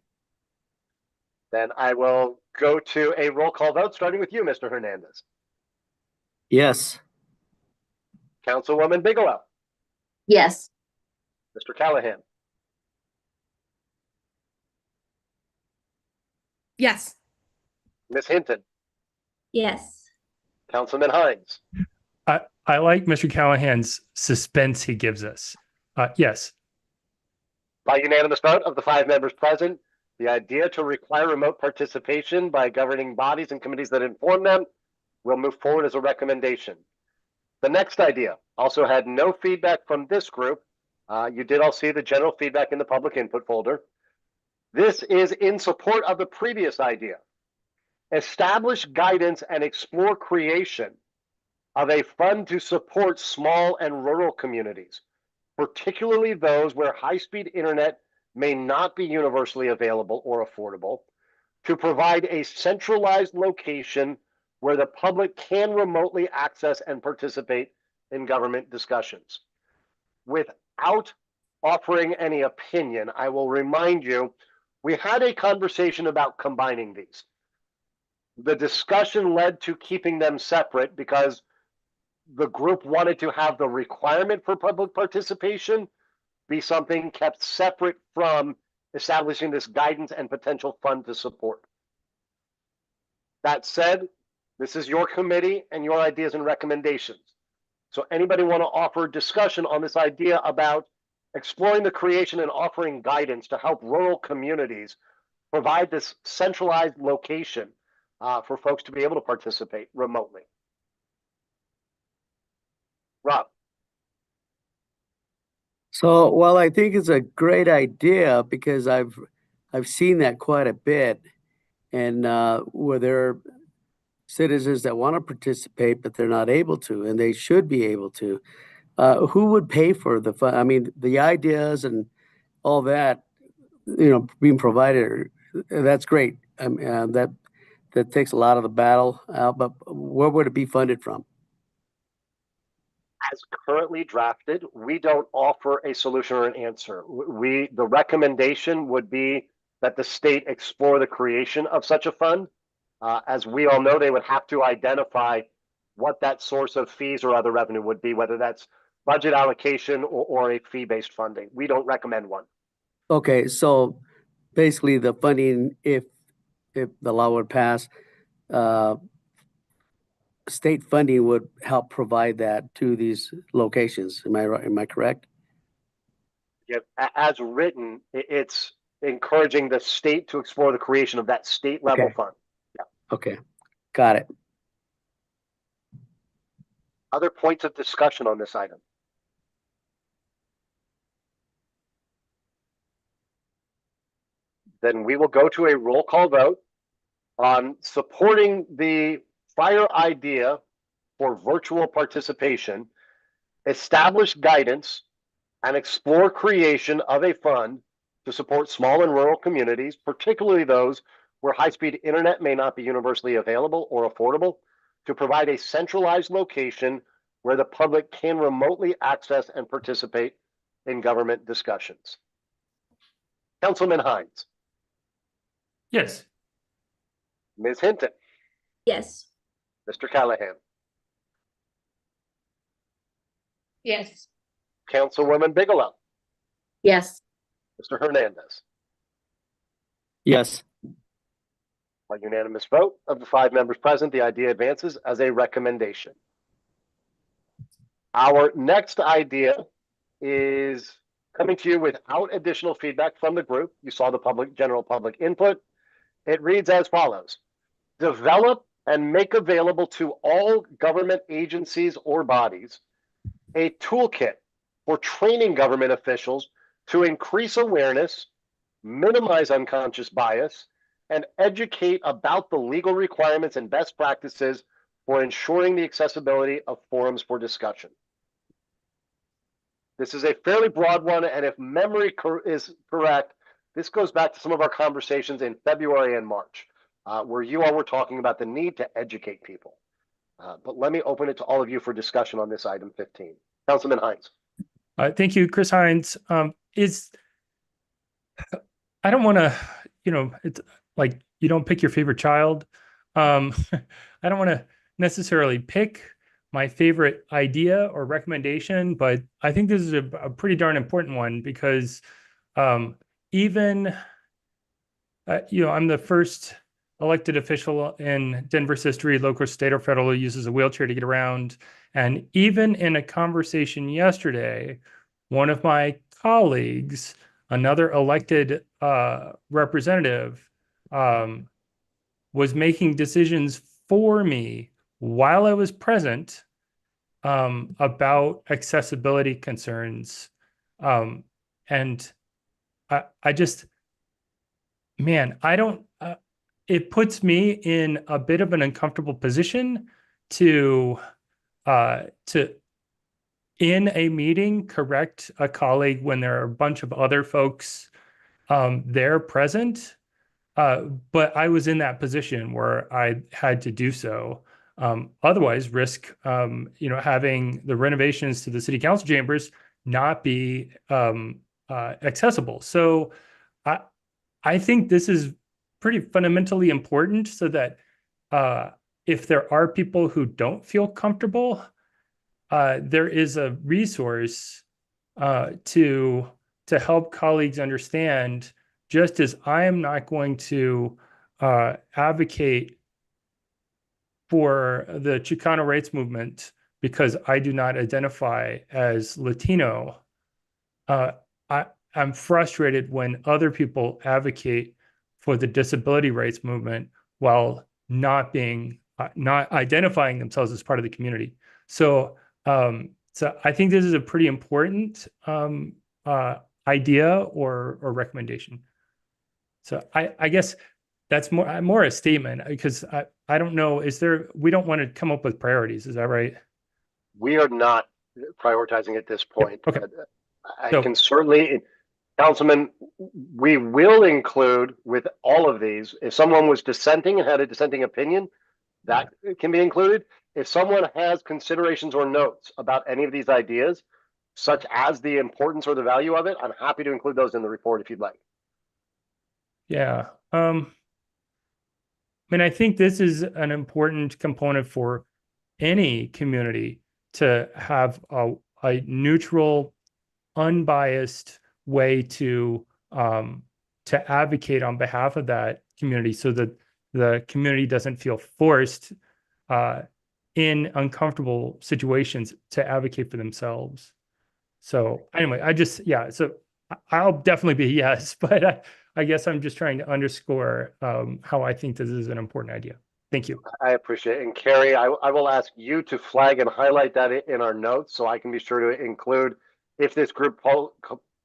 Then I will go to a roll call vote, starting with you, Mr. Hernandez.
Yes.
Councilwoman Bigelow,
Yes.
Mr. Callahan,
Yes.
Ms. Hinton,
Yes.
Councilman Hines.
I like Mr. Callahan's suspense he gives us. Yes.
By unanimous vote of the 5 members present, the idea to require remote participation by governing bodies and committees that inform them will move forward as a recommendation. The next idea also had no feedback from this group, You did all see the general feedback in the public input folder. This is in support of the previous idea. Establish guidance and explore creation of a fund to support small and rural communities, particularly those where high-speed internet may not be universally available or affordable, to provide a centralized location where the public can remotely access and participate in government discussions. Without offering any opinion, I will remind you, we had a conversation about combining these. The discussion led to keeping them separate because the group wanted to have the requirement for public participation be something kept separate from establishing this guidance and potential fund to support. That said, this is your committee and your ideas and recommendations. So anybody want to offer discussion on this idea about exploring the creation and offering guidance to help rural communities provide this centralized location for folks to be able to participate remotely? Rob.
So, well, I think it's a great idea because I've seen that quite a bit, and where there are citizens that want to participate but they're not able to, and they should be able to. Who would pay for the fund? I mean, the ideas and all that, being provided, that's great. That takes a lot of the battle out. But where would it be funded from?
As currently drafted, we don't offer a solution or an answer. The recommendation would be that the state explore the creation of such a fund. As we all know, they would have to identify what that source of fees or other revenue would be, whether that's budget allocation or a fee-based funding. We don't recommend one.
Okay, so basically the funding, if the law would pass, state funding would help provide that to these locations. Am I right? Am I correct?
Yeah, as written, it's encouraging the state to explore the creation of that state level
Okay.
fund. Yeah.
Okay, got it.
Other points of discussion on this item? Then we will go to a roll call vote on supporting the prior idea for virtual participation, establish guidance, and explore creation of a fund to support small and rural communities, particularly those where high-speed internet may not be universally available or affordable, to provide a centralized location where the public can remotely access and participate in government discussions. Councilman Hines.
Yes.
Ms. Hinton.
Yes.
Mr. Callahan.
Yes.
Councilwoman Bigelow.
Yes.
Mr. Hernandez.
Yes.
By unanimous vote of the 5 members present, the idea advances as a recommendation. Our next idea is coming to you without additional feedback from the group. You saw the general public input. It reads as follows: develop and make available to all government agencies or bodies a toolkit for training government officials to increase awareness, minimize unconscious bias, and educate about the legal requirements and best practices for ensuring the accessibility of forums for discussion. This is a fairly broad one, and if memory is correct, this goes back to some of our conversations in February and March, where you all were talking about the need to educate people. But let me open it to all of you for discussion on this item 15. Councilman Hines.
Thank you, Chris Hines. I don't want to, it's like you don't pick your favorite child. I don't want to necessarily pick my favorite idea or recommendation, but I think this is a pretty darn important one because even, I'm the first elected official in Denver's history, local, state, or federal, who uses a wheelchair to get around. And even in a conversation yesterday, one of my colleagues, another elected representative, was making decisions for me while I was present about accessibility concerns And I just, man, I don't, it puts me in a bit of an uncomfortable position to in a meeting correct a colleague when there are a bunch of other folks there present. But I was in that position where I had to do so. Otherwise, risk having the renovations to the city council chambers not be accessible. So I think this is pretty fundamentally important so that if there are people who don't feel comfortable, there is a resource to help colleagues understand, just as I am not going to advocate for the Chicano rights movement because I do not identify as Latino. I'm frustrated when other people advocate for the disability rights movement while not identifying themselves as part of the community. So I think this is a pretty important idea or recommendation. So I guess that's more a statement, because I don't know, we don't want to come up with priorities, is that right?
We are not prioritizing at this point.
Okay.
I can certainly, Councilman, we will include with all of these, if someone was dissenting and had a dissenting opinion, that can be included. If someone has considerations or notes about any of these ideas, such as the importance or the value of it, I'm happy to include those in the report if you'd like.
Yeah. I mean, I think this is an important component for any community to have a neutral, unbiased way to advocate on behalf of that community, so that the community doesn't feel forced in uncomfortable situations to advocate for themselves. So anyway, so I'll definitely be yes, but I guess I'm just trying to underscore how I think this is an important idea. Thank you.
I appreciate it. And Carrie, I will ask you to flag and highlight that in our notes so I can be sure to include, if this group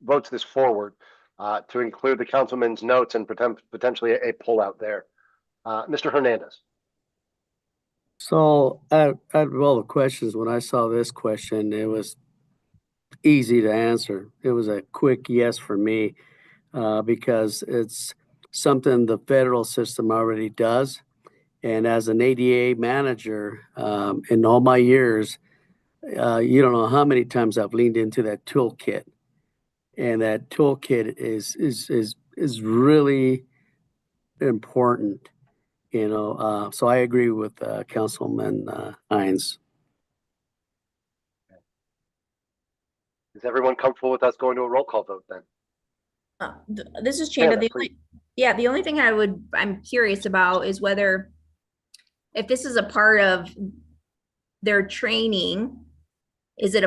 votes this forward, to include the councilman's notes and potentially a pullout there. Mr. Hernandez.
So out of all the questions, when I saw this question, it was easy to answer. It was a quick yes for me, because it's something the federal system already does. And as an ADA manager, in all my years, you don't know how many times I've leaned into that toolkit, and that toolkit is really important. So I agree with Councilman Hines.
Is everyone comfortable with us going to a roll call vote then?
This is Chanda.
Chanda,
The only thing I'm curious about is whether, if this is a part of their training, is it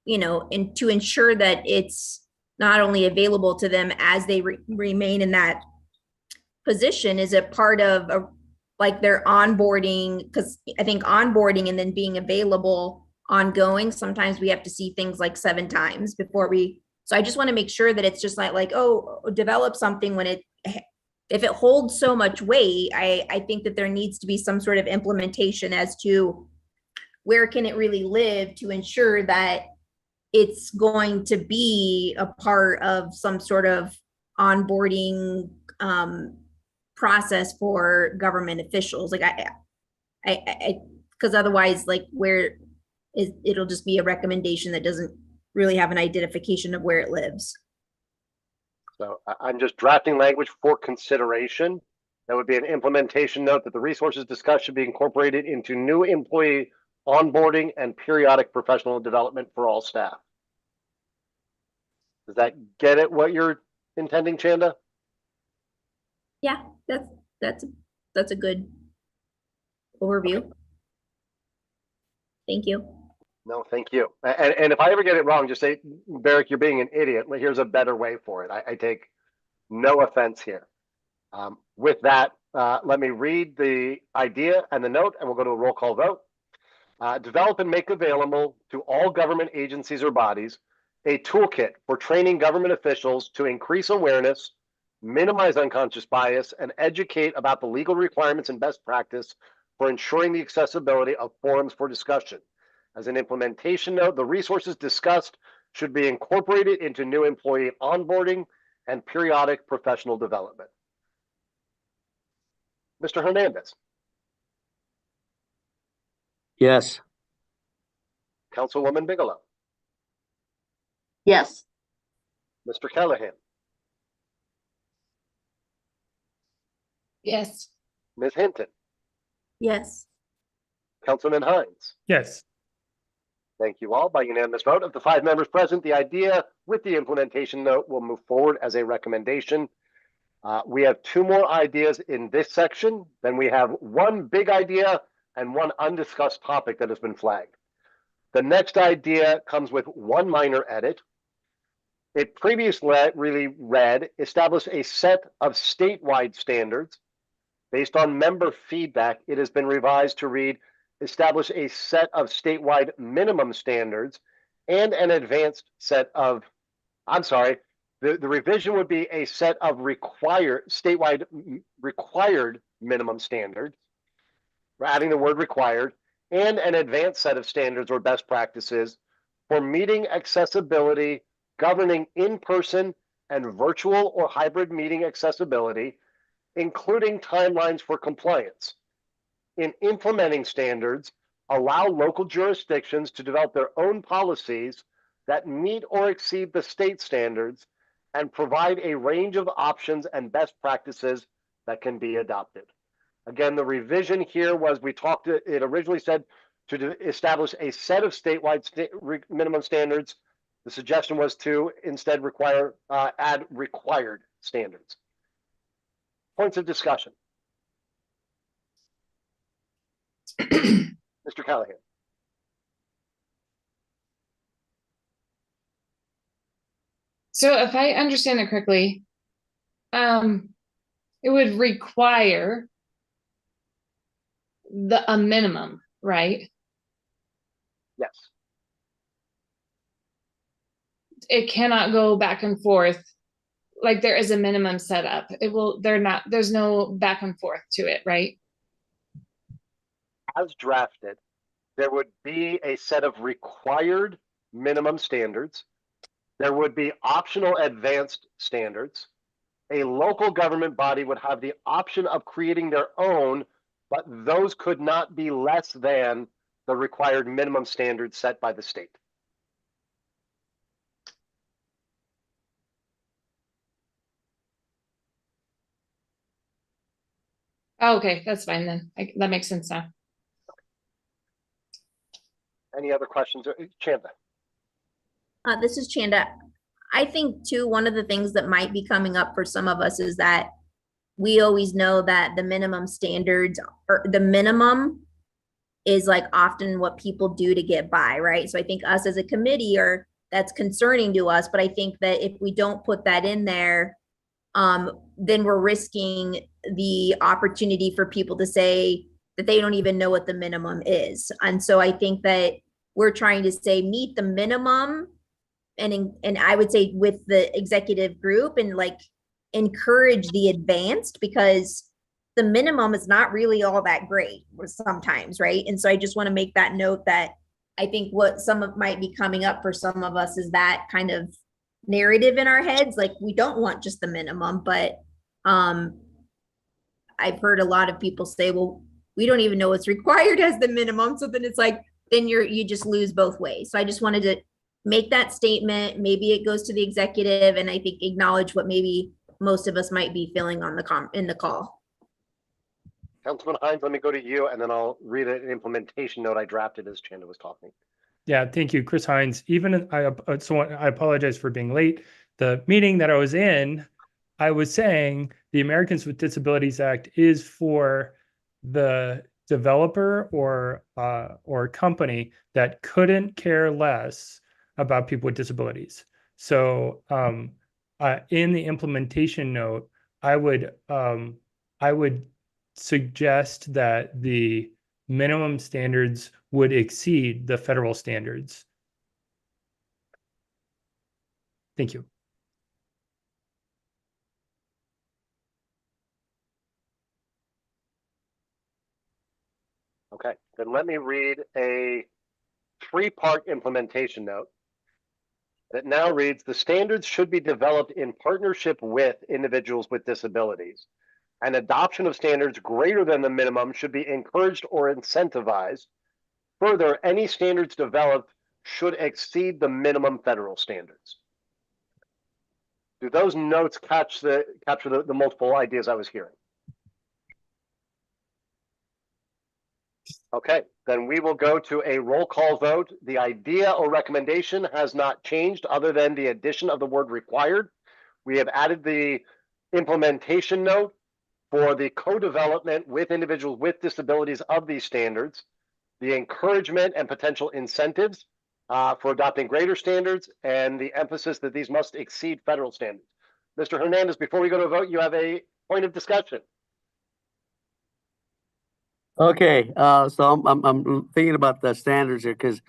to ensure that it's not only available to them as they remain in that position, is it part of like their onboarding? Because I think onboarding and then being available ongoing, sometimes we have to see things like 7 times before so I just want to make sure that it's just not like, oh, develop something when if it holds so much weight. I think that there needs to be some sort of implementation as to where can it really live, to ensure that it's going to be a part of some sort of onboarding process for government officials. Like because otherwise, like, it'll just be a recommendation that doesn't really have an identification of where it lives.
So I'm just drafting language for consideration. That would be an implementation note that the resources discussed should be incorporated into new employee onboarding and periodic professional development for all staff. Does that get it what you're intending, Chanda?
Yeah, that's a good overview. Okay. Thank you.
No, thank you. And if I ever get it wrong, just say, Barrick, you're being an idiot. Here's a better way for it. I take no offense here. With that, let me read the idea and the note, and we'll go to a roll call vote. Develop and make available to all government agencies or bodies a toolkit for training government officials to increase awareness, minimize unconscious bias, and educate about the legal requirements and best practice for ensuring the accessibility of forums for discussion. As an implementation note, the resources discussed should be incorporated into new employee onboarding and periodic professional development. Mr. Hernandez.
Yes.
Councilwoman Bigelow.
Yes.
Mr. Callahan.
Yes.
Ms. Hinton.
Yes.
Councilman Hines.
Yes.
Thank you all. By unanimous vote of the 5 members present, the idea with the implementation note will move forward as a recommendation. We have 2 more ideas in this section. Then we have 1 big idea and 1 undiscussed topic that has been flagged. The next idea comes with 1 minor edit. It previously really read, establish a set of statewide standards. Based on member feedback, it has been revised to read, establish a set of statewide minimum standards and an advanced set of, the revision would be a set of statewide required minimum standards. We're adding the word required, and an advanced set of standards or best practices for meeting accessibility, governing in-person and virtual or hybrid meeting accessibility, including timelines for compliance. In implementing standards, allow local jurisdictions to develop their own policies that meet or exceed the state standards and provide a range of options and best practices that can be adopted. Again, the revision here was, it originally said to establish a set of statewide minimum standards. The suggestion was to instead add required standards. Points of discussion. Mr. Callahan.
So if I understand it correctly, it would require a minimum, right?
Yes.
It cannot go back and forth. Like there is a minimum set up. There's no back and forth to it, right?
As drafted, there would be a set of required minimum standards. There would be optional advanced standards. A local government body would have the option of creating their own, but those could not be less than the required minimum standards set by the state.
Oh, okay, that's fine then. That makes sense now.
Any other questions? Chanda.
This is Chanda. I think too, one of the things that might be coming up for some of us is that we always know that the minimum standards or the minimum is like often what people do to get by, right? So I think us as a committee that's concerning to us, but I think that if we don't put that in there, then we're risking the opportunity for people to say that they don't even know what the minimum is. And so I think that we're trying to say meet the minimum and I would say with the executive group and like encourage the advanced, because the minimum is not really all that great sometimes, right? And so I just want to make that note that I think what might be coming up for some of us is that kind of narrative in our heads, like we don't want just the minimum, but I've heard a lot of people say, well, we don't even know what's required as the minimum. So then it's like, then you just lose both ways. So I just wanted to make that statement. Maybe it goes to the executive and I think acknowledge what maybe most of us might be feeling on in the call.
Councilman Hines, let me go to you and then I'll read an implementation note I drafted as Chanda was talking.
Yeah, thank you, Chris Hines. I apologize for being late. The meeting that I was in, I was saying the Americans with Disabilities Act is for the developer or company that couldn't care less about people with disabilities. So in the implementation note, I would suggest that the minimum standards would exceed the federal standards. Thank you.
Okay, then let me read a three-part implementation note that now reads, the standards should be developed in partnership with individuals with disabilities. And adoption of standards greater than the minimum should be encouraged or incentivized. Further, any standards developed should exceed the minimum federal standards. Do those notes capture the multiple ideas I was hearing? Okay, then we will go to a roll call vote. The idea or recommendation has not changed other than the addition of the word required. We have added the implementation note for the co-development with individuals with disabilities of these standards, the encouragement and potential incentives for adopting greater standards, and the emphasis that these must exceed federal standards. Mr. Hernandez, before we go to a vote, you have a point of discussion.
Okay, so I'm thinking about the standards here because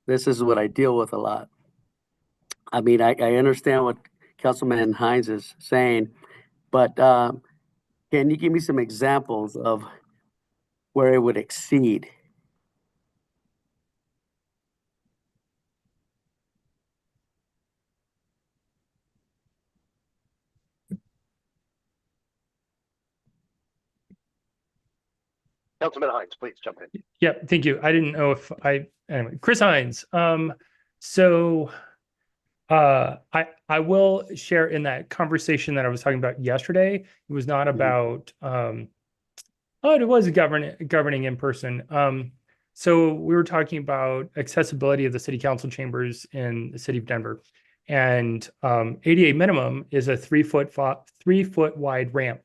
this is what I deal with a lot. I mean, I understand what Councilman Hines is saying, but can you give me some examples of where it would exceed?
Councilman Hines, please jump in.
Yeah, thank you. I didn't know if anyway, Chris Hines. So I will share in that conversation that I was talking about yesterday. It was not about it was governing in person. So we were talking about accessibility of the city council chambers in the city of Denver, and ADA minimum is a 3 foot wide ramp.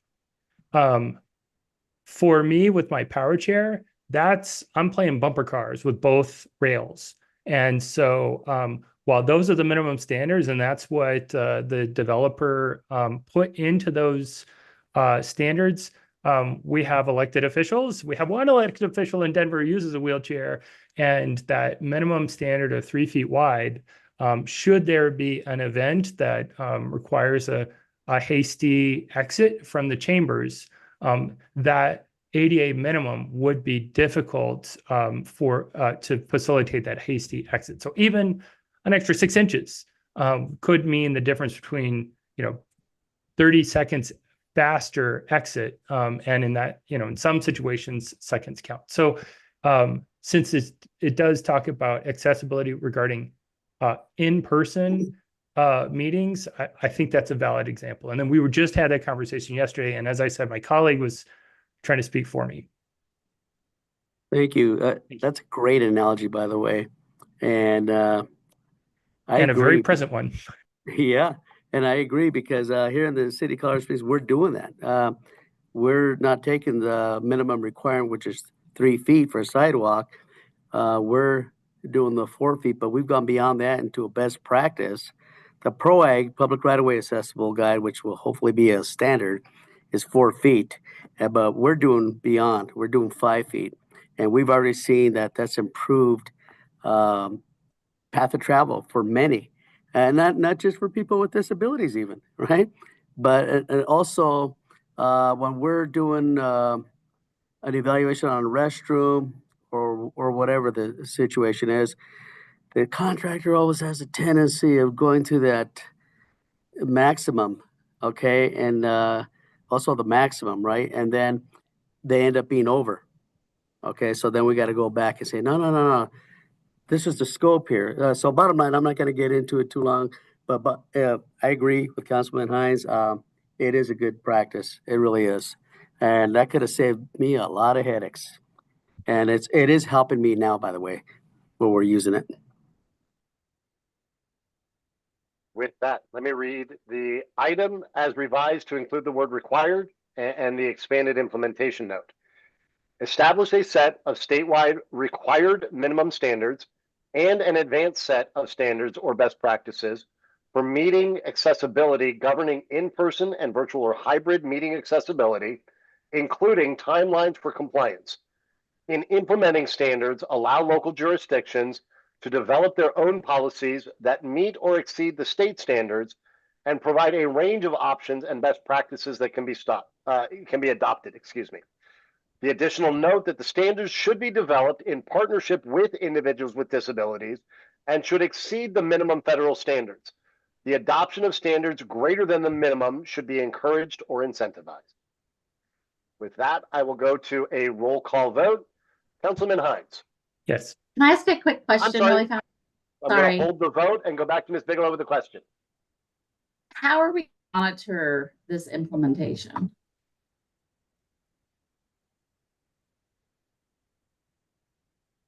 For me, with my power chair, I'm playing bumper cars with both rails. And so while those are the minimum standards, and that's what the developer put into those standards, we have elected officials. We have one elected official in Denver who uses a wheelchair, and that minimum standard of 3 feet wide, should there be an event that requires a hasty exit from the chambers, that ADA minimum would be difficult to facilitate that hasty exit. So even an extra 6 inches could mean the difference between 30 seconds faster exit, and in that in some situations seconds count. So since it does talk about accessibility regarding in-person meetings, I think that's a valid example. And then we just had that conversation yesterday, and as I said, my colleague was trying to speak for me.
Thank you. That's a great analogy, by the way, and I
agree. A very present one.
Yeah, and I agree because here in the city of Colorado Springs, we're doing that. We're not taking the minimum requirement, which is 3 feet for a sidewalk. We're doing the 4 feet, but we've gone beyond that into a best practice. The PROAG, Public Right-of-Way Accessible Guide, which will hopefully be a standard, is 4 feet. But we're doing beyond. We're doing 5 feet. And we've already seen that that's improved path of travel for many. And not just for people with disabilities even, right? But also when we're doing an evaluation on a restroom or whatever the situation is, the contractor always has a tendency of going to that maximum, okay? And also the maximum, right? And then they end up being over, okay? So then we got to go back and say, no. This is the scope here. So bottom line, I'm not going to get into it too long, but I agree with Councilman Hines. It is a good practice. It really is. And that could have saved me a lot of headaches. And it is helping me now, by the way, when we're using it.
With that, let me read the item as revised to include the word required and the expanded implementation note. Establish a set of statewide required minimum standards and an advanced set of standards or best practices for meeting accessibility governing in-person and virtual or hybrid meeting accessibility, including timelines for compliance. In implementing standards, allow local jurisdictions to develop their own policies that meet or exceed the state standards and provide a range of options and best practices that can be adopted, excuse me. The additional note that the standards should be developed in partnership with individuals with disabilities and should exceed the minimum federal standards. The adoption of standards greater than the minimum should be encouraged or incentivized. With that, I will go to a roll call vote. Councilman Hines.
Yes.
Can I ask a quick question
sorry.
really fast?
I'm going
Sorry.
to hold the vote and go back to Ms. Bigelow with the question.
How are we going to monitor this implementation?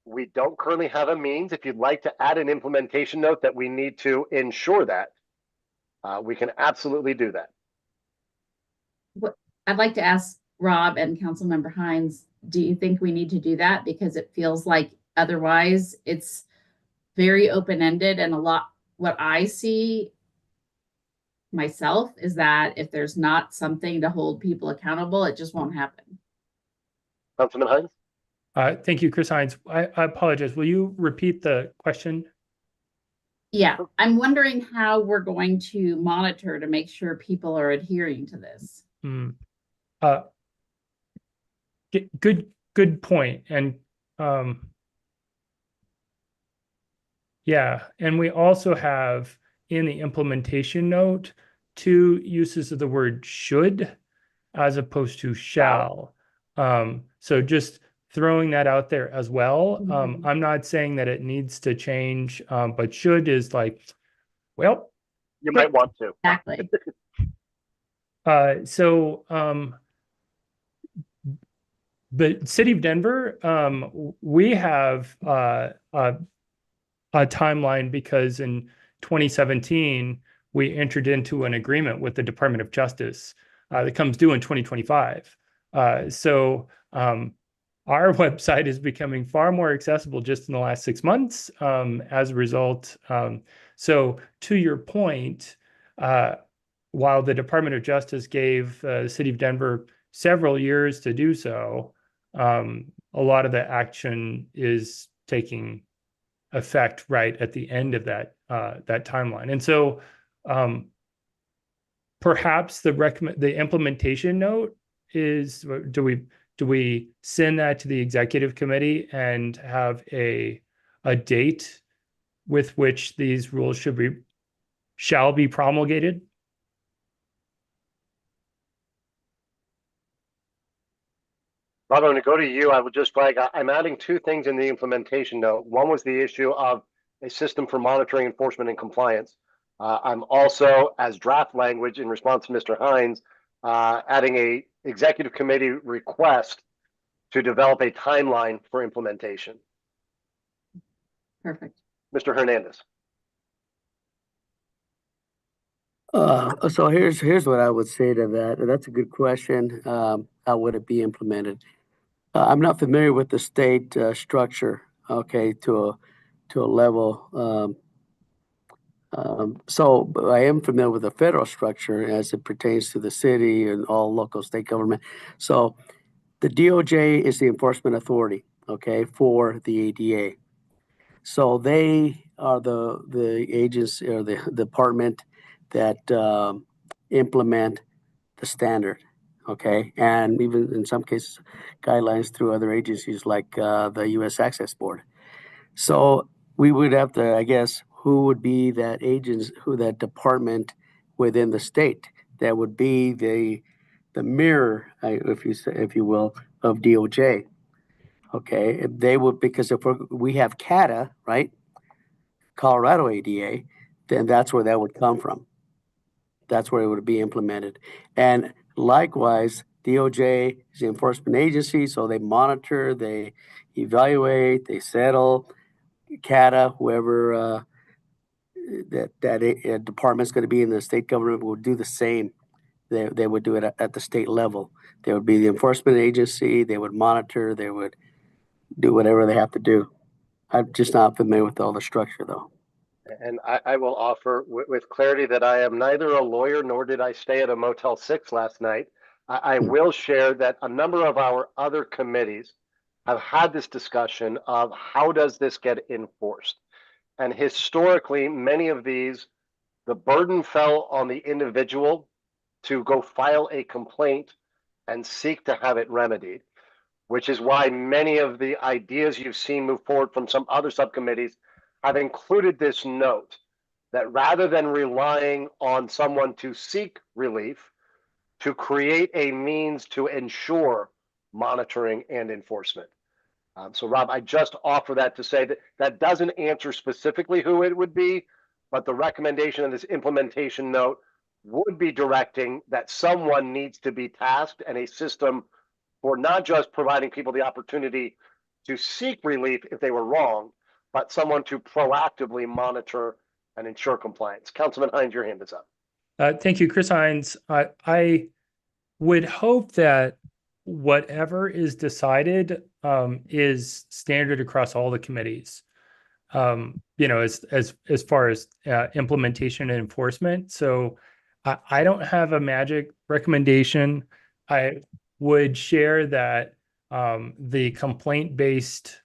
We don't currently have a means. If you'd like to add an implementation note that we need to ensure that, we can absolutely do that.
I'd like to ask Rob and Councilmember Hines, do you think we need to do that? Because it feels like otherwise it's very open-ended, and a lot, what I see myself is that if there's not something to hold people accountable, it just won't happen.
Councilman Hines?
Thank you, Chris Hines. I apologize. Will you repeat the question?
Yeah, I'm wondering how we're going to monitor to make sure people are adhering to this.
Good point. And yeah, and we also have in the implementation note 2 uses of the word should as opposed to shall. So just throwing that out there as well. I'm not saying that it needs to change, but should is like, well,
you might want to.
Exactly.
The City of Denver, we have a timeline because in 2017, we entered into an agreement with the Department of Justice that comes due in 2025. Our website is becoming far more accessible just in the last 6 months as a result. So to your point, while the Department of Justice gave the City of Denver several years to do so, a lot of the action is taking effect right at the end of that timeline. And so perhaps the implementation note is, do we send that to the executive committee and have a date with which these rules shall be promulgated?
Rob, I'm going to go to you. I would just flag, I'm adding 2 things in the implementation note. One was the issue of a system for monitoring, enforcement, and compliance. I'm also, as draft language in response to Mr. Hines, adding a executive committee request to develop a timeline for implementation.
Perfect.
Mr. Hernandez.
So here's what I would say to that. That's a good question. How would it be implemented? I'm not familiar with the state structure. Okay, to a level. So I am familiar with the federal structure as it pertains to the city and all local state government. So the DOJ is the enforcement authority, okay, for the ADA. So they are the agency or the department that implement the standard, okay, and even in some cases guidelines through other agencies like the U.S. Access Board. So we would have to, I guess, who would be that that department within the state that would be the mirror, if you will, of DOJ. Okay, they would, because if we have CATA, right, Colorado ADA, then that's where that would come from. That's where it would be implemented. And likewise, DOJ is the enforcement agency, so they monitor, they evaluate, they settle. CATA, whoever that department's going to be in the state government will do the same. They would do it at the state level. They would be the enforcement agency. They would monitor. They would do whatever they have to do. I'm just not familiar with all the structure, though.
And I will offer with clarity that I am neither a lawyer nor did I stay at a Motel 6 last night. I will share that a number of our other committees have had this discussion of how does this get enforced. And historically, many of these, the burden fell on the individual to go file a complaint and seek to have it remedied, which is why many of the ideas you've seen move forward from some other subcommittees have included this note that rather than relying on someone to seek relief, to create a means to ensure monitoring and enforcement. So Rob, I just offer that to say that that doesn't answer specifically who it would be, but the recommendation of this implementation note would be directing that someone needs to be tasked and a system for not just providing people the opportunity to seek relief if they were wrong, but someone to proactively monitor and ensure compliance. Councilman Hines, your hand is up.
Thank you, Chris Hines. I would hope that whatever is decided is standard across all the committees. As far as implementation and enforcement. So I don't have a magic recommendation. I would share that the complaint-based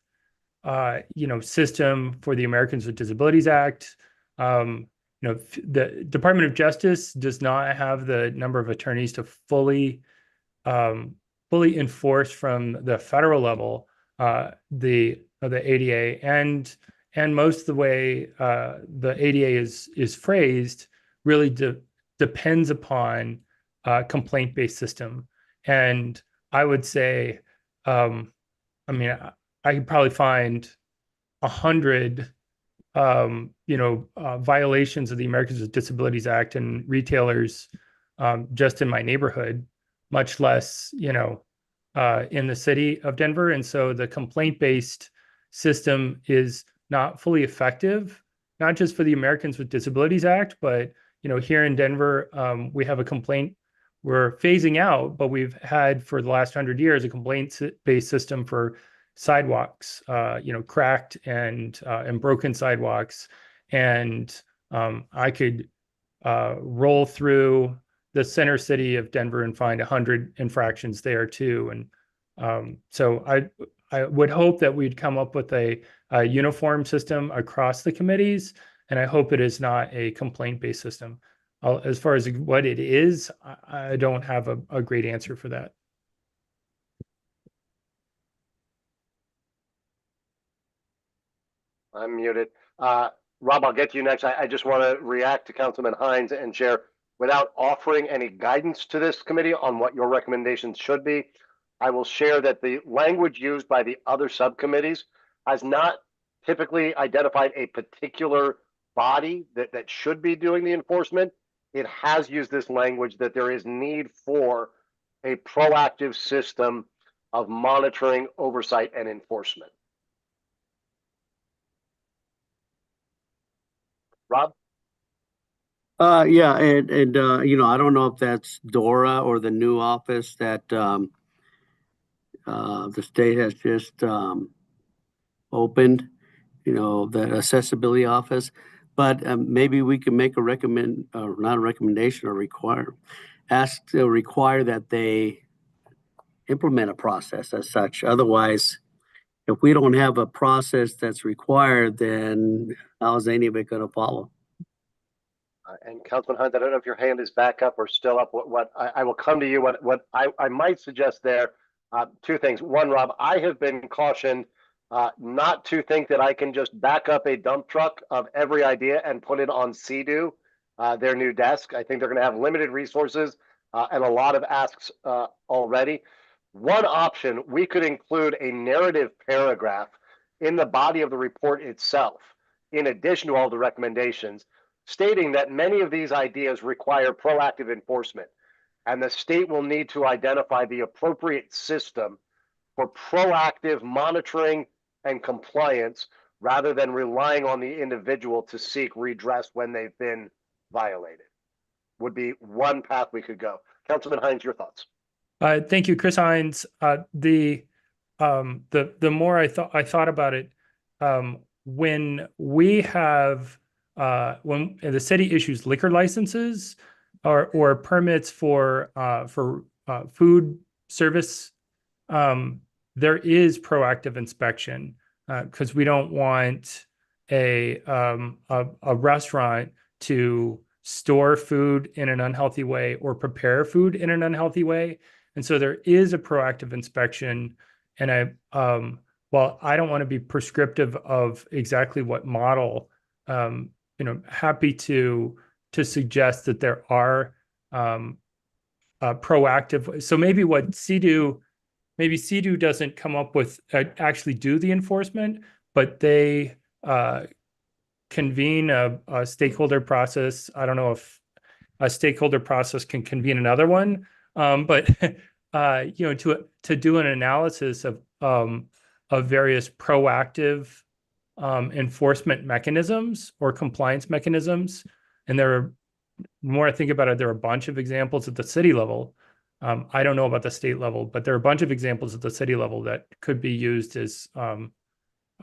system for the Americans with Disabilities Act, the Department of Justice does not have the number of attorneys to fully enforce from the federal level the ADA, and most of the way the ADA is phrased really depends upon a complaint-based system. And I would say, I could probably find 100 violations of the Americans with Disabilities Act and retailers just in my neighborhood, much less, in the city of Denver. And so the complaint-based system is not fully effective, not just for the Americans with Disabilities Act, but, here in Denver, we have a complaint we're phasing out, but we've had for the last 100 years, a complaint-based system for sidewalks, cracked and broken sidewalks. And I could roll through the center city of Denver and find 100 infractions there too. And so I would hope that we'd come up with a uniform system across the committees, and I hope it is not a complaint-based system. As far as what it is, I don't have a great answer for that.
I'm muted. Rob, I'll get to you next. I just want to react to Councilman Hines and share, without offering any guidance to this committee on what your recommendations should be, I will share that the language used by the other subcommittees has not typically identified a particular body that should be doing the enforcement. It has used this language that there is need for a proactive system of monitoring, oversight, and enforcement. Rob?
Yeah, and I don't know if that's Dora or the new office that the state has just opened, the accessibility office. But maybe we can make not a recommendation, or require that they implement a process as such. Otherwise, if we don't have a process that's required, then how is any of it going to follow?
And Councilman Hunt, I don't know if your hand is back up or still up. What I will come to you. What I might suggest there, two things. One, Rob, I have been cautioned not to think that I can just back up a dump truck of every idea and put it on CDO, their new desk. I think they're going to have limited resources and a lot of asks already. One option, we could include a narrative paragraph in the body of the report itself, in addition to all the recommendations, stating that many of these ideas require proactive enforcement, and the state will need to identify the appropriate system for proactive monitoring and compliance rather than relying on the individual to seek redress when they've been violated. Would be one path we could go. Councilman Hines, your thoughts?
Thank you, Chris Hines. The more I thought about it, when we have when the city issues liquor licenses or permits for food service, there is proactive inspection because we don't want a restaurant to store food in an unhealthy way or prepare food in an unhealthy way. And so there is a proactive inspection. And while I don't want to be prescriptive of exactly what model, happy to suggest that there are proactive. So maybe maybe CDU doesn't come up with actually do the enforcement, but they convene a stakeholder process. I don't know if a stakeholder process can convene another one, but to do an analysis of various proactive enforcement mechanisms or compliance mechanisms. And the more I think about it, there are a bunch of examples at the city level. I don't know about the state level, but there are a bunch of examples at the city level that could be used as a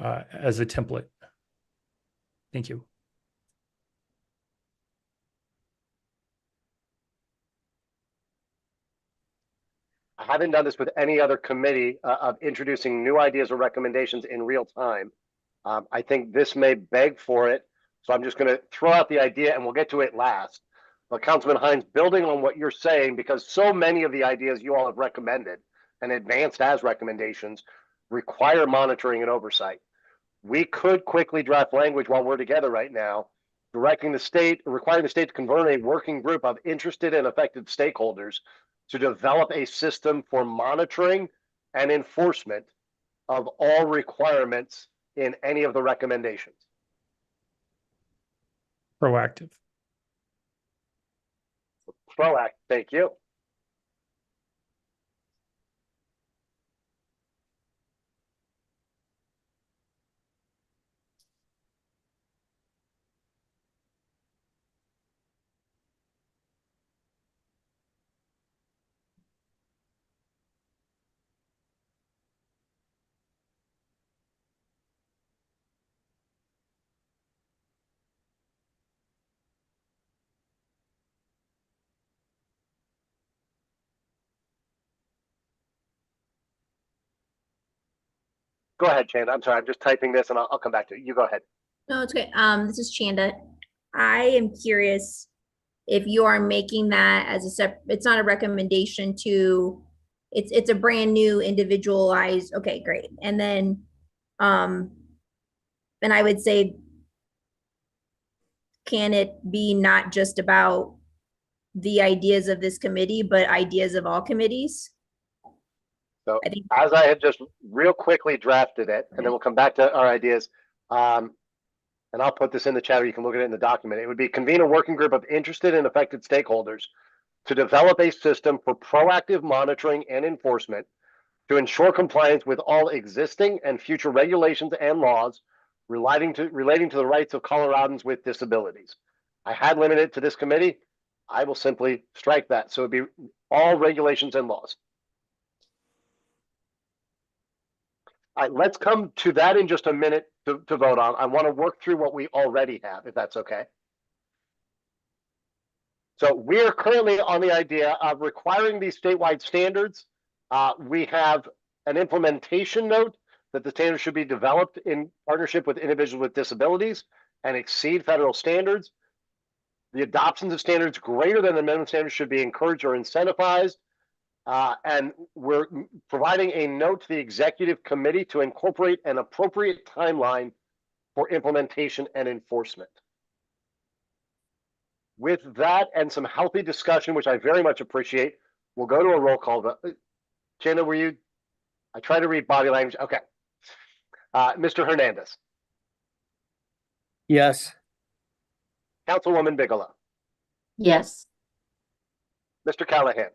template. Thank you.
I haven't done this with any other committee of introducing new ideas or recommendations in real time. I think this may beg for it. So I'm just going to throw out the idea and we'll get to it last. But Councilman Hines, building on what you're saying, because so many of the ideas you all have recommended and advanced as recommendations require monitoring and oversight. We could quickly draft language while we're together right now, requiring the state to convene a working group of interested and affected stakeholders to develop a system for monitoring and enforcement of all requirements in any of the recommendations.
Proactive.
Proactive, thank you. Go ahead, Chanda. I'm sorry, I'm just typing this and I'll come back to it. You go ahead.
No, it's okay. This is Chanda. I am curious if you are making that as it's not a recommendation to, it's a brand new individualized, okay, great. And then, and I would say, can it be not just about the ideas of this committee, but ideas of all committees?
So as I had just real quickly drafted it, and then we'll come back to our ideas. And I'll put this in the chat or you can look at it in the document. It would be convene a working group of interested and affected stakeholders to develop a system for proactive monitoring and enforcement to ensure compliance with all existing and future regulations and laws relating to the rights of Coloradans with disabilities. I had limited it to this committee. I will simply strike that. So it'd be all regulations and laws. All right, let's come to that in just a minute to vote on. I want to work through what we already have, if that's okay. So we are currently on the idea of requiring these statewide standards. We have an implementation note that the standards should be developed in partnership with individuals with disabilities and exceed federal standards. The adoptions of standards greater than the minimum standards should be encouraged or incentivized. And we're providing a note to the executive committee to incorporate an appropriate timeline for implementation and enforcement. With that and some healthy discussion, which I very much appreciate, we'll go to a roll call. Chanda, were you? I try to read body language. Okay. Mr. Hernandez.
Yes.
Councilwoman Bigelow.
Yes.
Mr. Callahan.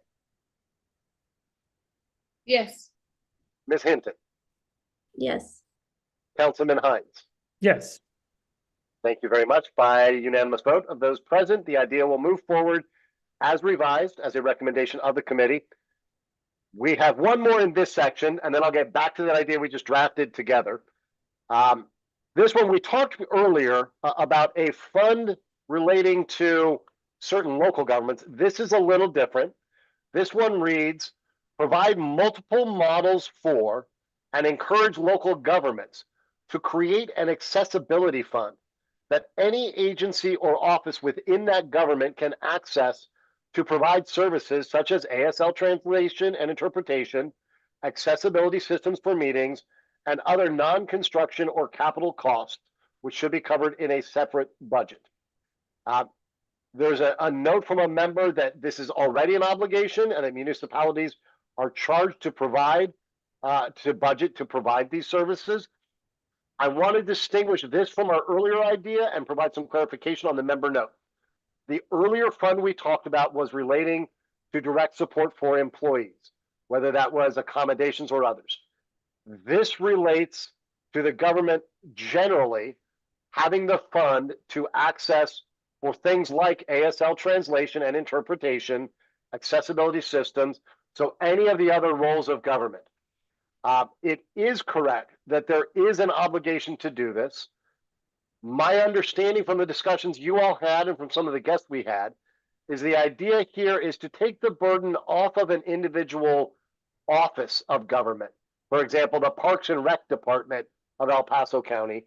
Yes.
Ms. Hinton.
Yes.
Councilman Hines.
Yes.
Thank you very much. By unanimous vote of those present, the idea will move forward as revised as a recommendation of the committee. We have one more in this section, and then I'll get back to that idea we just drafted together. This one, we talked earlier about a fund relating to certain local governments. This is a little different. This one reads, provide multiple models for and encourage local governments to create an accessibility fund that any agency or office within that government can access to provide services such as ASL translation and interpretation, accessibility systems for meetings, and other non-construction or capital costs, which should be covered in a separate budget. There's a note from a member that this is already an obligation and that municipalities are charged to provide, to budget to provide these services. I want to distinguish this from our earlier idea and provide some clarification on the member note. The earlier fund we talked about was relating to direct support for employees, whether that was accommodations or others. This relates to the government generally having the fund to access for things like ASL translation and interpretation, accessibility systems, so any of the other roles of government. It is correct that there is an obligation to do this. My understanding from the discussions you all had and from some of the guests we had is the idea here is to take the burden off of an individual office of government. For example, the Parks and Rec Department of El Paso County.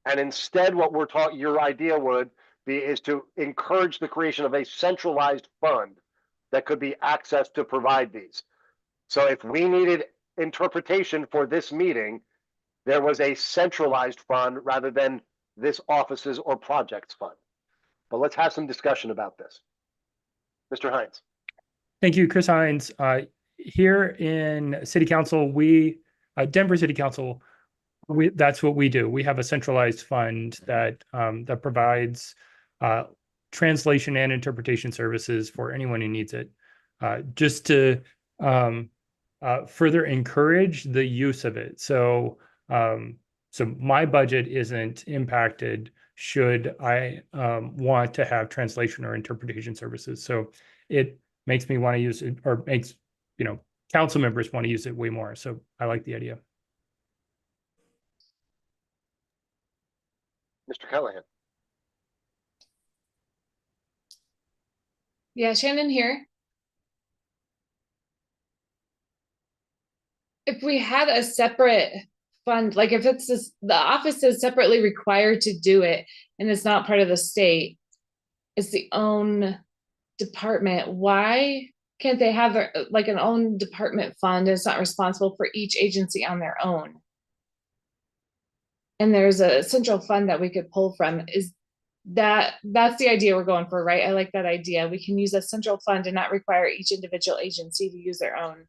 And instead, what we're talking, your idea would be is to encourage the creation of a centralized fund that could be accessed to provide these. So if we needed interpretation for this meeting, there was a centralized fund rather than this office's or projects fund. But let's have some discussion about this. Mr. Hines.
Thank you, Chris Hines. Here in City Council, Denver City Council, that's what we do. We have a centralized fund that that provides translation and interpretation services for anyone who needs it. Just to further encourage the use of it. So my budget isn't impacted should I want to have translation or interpretation services. So it makes me want to use it, or makes, council members want to use it way more. So I like the idea.
Mr. Callahan.
Yeah, Shannon here. If we had a separate fund, like if it's this, the office is separately required to do it and it's not part of the state, it's the own department, why can't they have like an own department fund? It's not responsible for each agency on their own. And there's a central fund that we could pull from. That's the idea we're going for, right? I like that idea. We can use a central fund and not require each individual agency to use their own.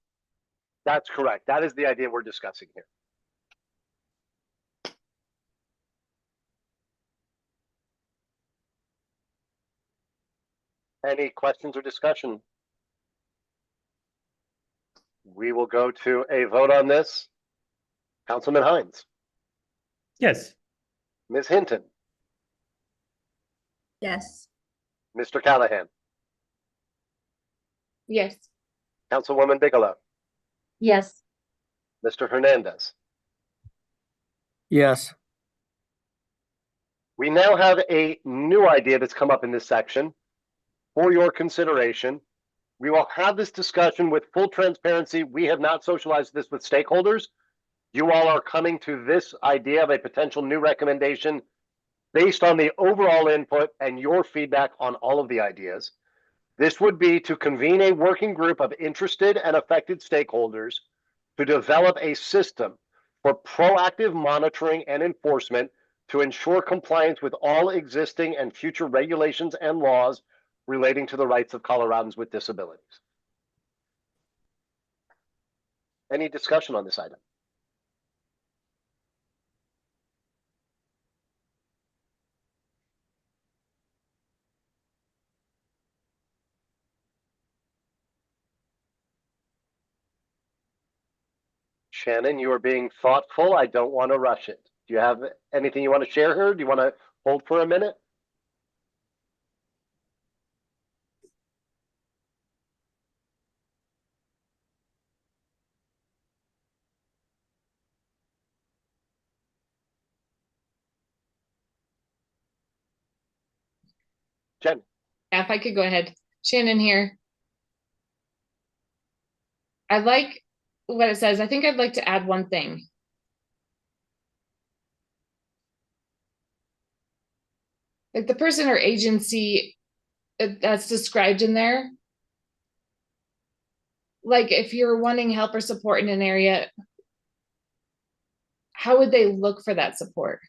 That's correct. That is the idea we're discussing here. Any questions or discussion? We will go to a vote on this. Councilman Hines.
Yes.
Ms. Hinton.
Yes.
Mr. Callahan.
Yes.
Councilwoman Bigelow.
Yes.
Mr. Hernandez.
Yes.
We now have a new idea that's come up in this section for your consideration. We will have this discussion with full transparency. We have not socialized this with stakeholders. You all are coming to this idea of a potential new recommendation based on the overall input and your feedback on all of the ideas. This would be to convene a working group of interested and affected stakeholders to develop a system for proactive monitoring and enforcement to ensure compliance with all existing and future regulations and laws relating to the rights of Coloradans with disabilities. Any discussion on this item? Shannon, you are being thoughtful. I don't want to rush it. Do you have anything you want to share here? Do you want to hold for a minute? Jen.
Yeah, if I could go ahead. Shannon here. I like what it says. I think I'd like to add one thing. Like the person or agency that's described in there. Like if you're wanting help or support in an area, how would they look for that support?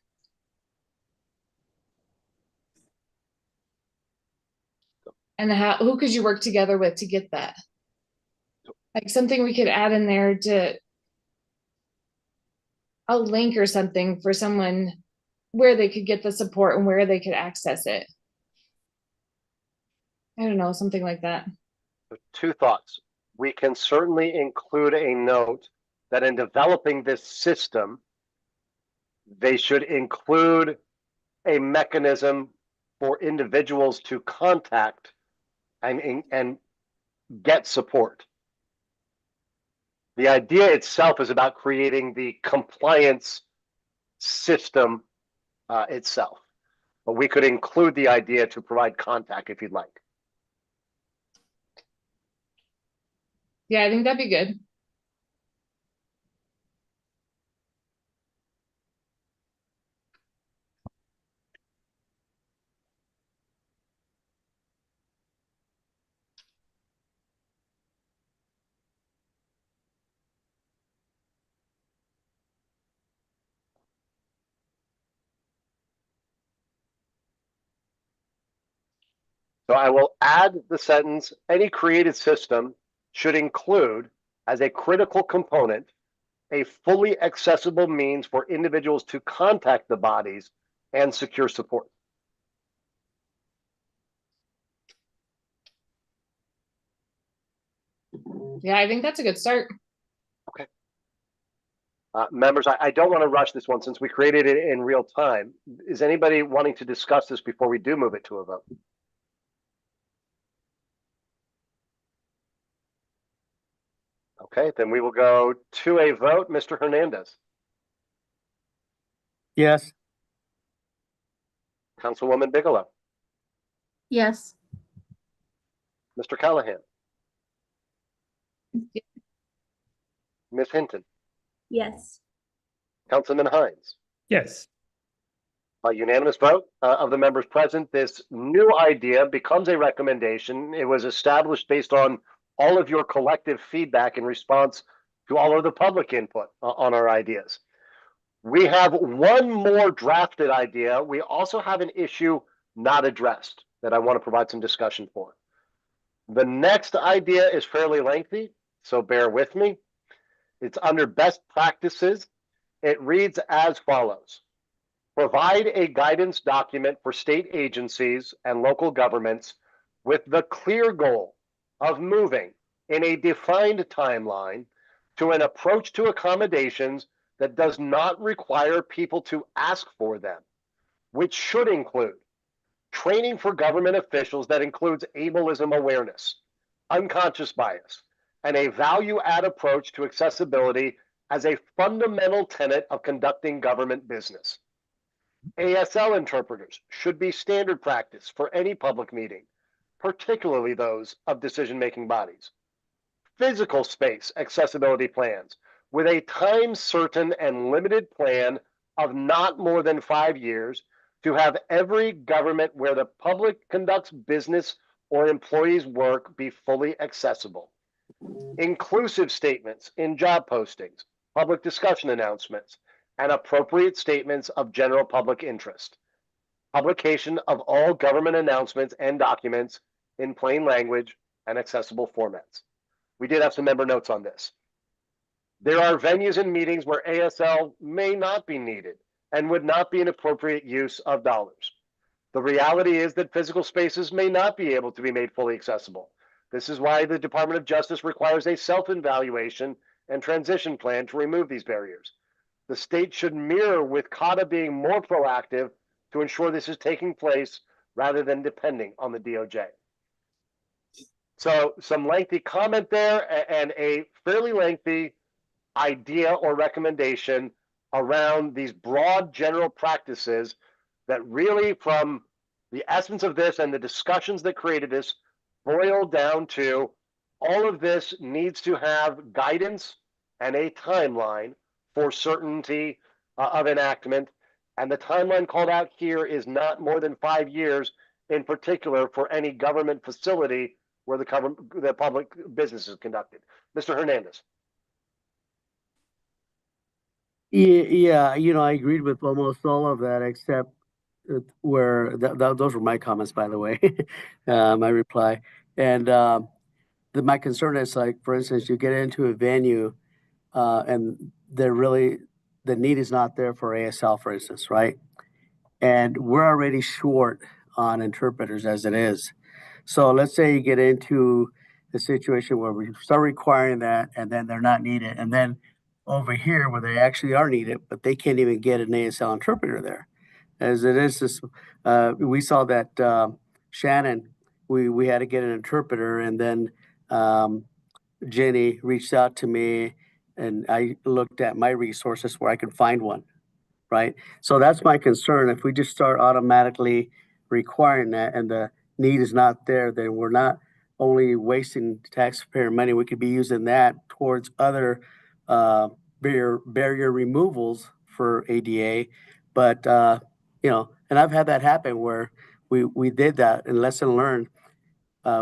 And who could you work together with to get that? Like something we could add in there to a link or something for someone where they could get the support and where they could access it. I don't know, something like that.
Two thoughts. We can certainly include a note that in developing this system, they should include a mechanism for individuals to contact and get support. The idea itself is about creating the compliance system itself, but we could include the idea to provide contact if you'd like.
Yeah, I think that'd be good.
So I will add the sentence, any created system should include as a critical component a fully accessible means for individuals to contact the bodies and secure support.
Yeah, I think that's a good start.
Members, I don't want to rush this one since we created it in real time. Is anybody wanting to discuss this before we do move it to a vote? Okay, then we will go to a vote. Mr. Hernandez.
Yes.
Councilwoman Bigelow.
Yes.
Mr. Callahan. Ms. Hinton.
Yes.
Councilman Hines.
Yes.
A unanimous vote of the members present. This new idea becomes a recommendation. It was established based on all of your collective feedback in response to all of the public input on our ideas. We have one more drafted idea. We also have an issue not addressed that I want to provide some discussion for. The next idea is fairly lengthy, so bear with me. It's under best practices. It reads as follows. Provide a guidance document for state agencies and local governments with the clear goal of moving in a defined timeline to an approach to accommodations that does not require people to ask for them, which should include training for government officials that includes ableism awareness, unconscious bias, and a value-add approach to accessibility as a fundamental tenet of conducting government business. ASL interpreters should be standard practice for any public meeting, particularly those of decision-making bodies. Physical space accessibility plans with a time-certain and limited plan of not more than 5 years to have every government where the public conducts business or employees work be fully accessible. Inclusive statements in job postings, public discussion announcements, and appropriate statements of general public interest. Publication of all government announcements and documents in plain language and accessible formats. We did have some member notes on this. There are venues and meetings where ASL may not be needed and would not be an appropriate use of dollars. The reality is that physical spaces may not be able to be made fully accessible. This is why the Department of Justice requires a self-evaluation and transition plan to remove these barriers. The state should mirror with CADA being more proactive to ensure this is taking place rather than depending on the DOJ. So some lengthy comment there and a fairly lengthy idea or recommendation around these broad general practices that really, from the essence of this and the discussions that created this, boil down to all of this needs to have guidance and a timeline for certainty of enactment. And the timeline called out here is not more than 5 years in particular for any government facility where the public business is conducted. Mr. Hernandez.
Yeah, I agreed with almost all of that, except where those were my comments, by the way, my reply. And my concern is, like, for instance, you get into a venue and the need is not there for ASL, for instance, right? And we're already short on interpreters as it is. So let's say you get into the situation where we start requiring that and then they're not needed. And then over here where they actually are needed, but they can't even get an ASL interpreter there. As it is, we saw that Shannon, we had to get an interpreter, and then Jenny reached out to me and I looked at my resources where I could find one, right? So that's my concern. If we just start automatically requiring that and the need is not there, then we're not only wasting taxpayer money, we could be using that towards other barrier removals for ADA. But, and I've had that happen where we did that, and lesson learned.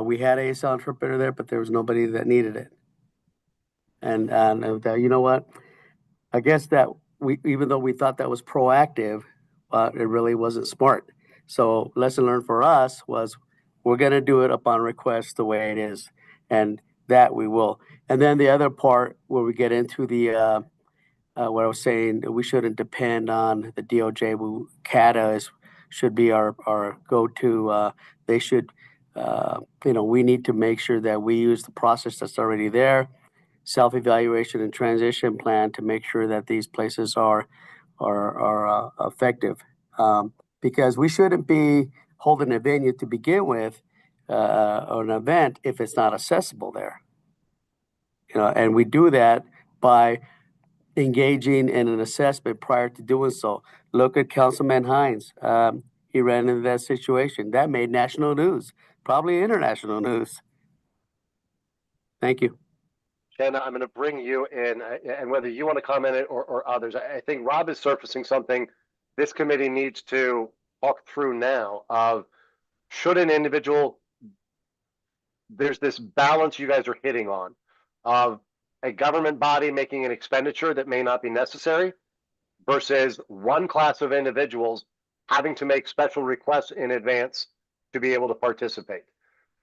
We had a ASL interpreter there, but there was nobody that needed it. And you know what? I guess that even though we thought that was proactive, it really wasn't smart. So lesson learned for us was we're going to do it upon request the way it is, and that we will. And then the other part where we get into the what I was saying, we shouldn't depend on the DOJ. CATA should be our go-to. They should, we need to make sure that we use the process that's already there, self-evaluation and transition plan, to make sure that these places are effective. Because we shouldn't be holding a venue to begin with, or an event, if it's not accessible there. And we do that by engaging in an assessment prior to doing so. Look at Councilman Hines. He ran into that situation. That made national news, probably international news. Thank you.
Shanna, I'm going to bring you in, and whether you want to comment it or others, I think Rob is surfacing something this committee needs to talk through now of, should an individual, there's this balance you guys are hitting on of a government body making an expenditure that may not be necessary versus one class of individuals having to make special requests in advance to be able to participate.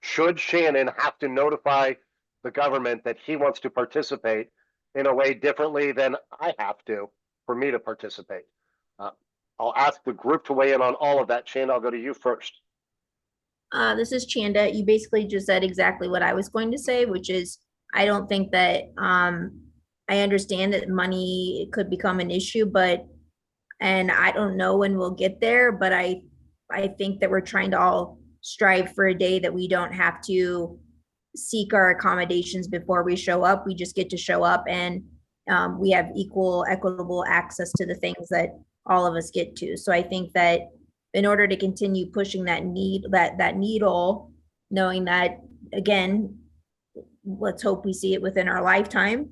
Should Shannon have to notify the government that he wants to participate in a way differently than I have to for me to participate? I'll ask the group to weigh in on all of that. Shannon, I'll go to you first.
This is Chanda. You basically just said exactly what I was going to say, which is I don't think that I understand that money could become an issue, and I don't know when we'll get there, but I think that we're trying to all strive for a day that we don't have to seek our accommodations before we show up. We just get to show up, and we have equitable access to the things that all of us get to. So I think that in order to continue pushing that needle, knowing that, again, let's hope we see it within our lifetime,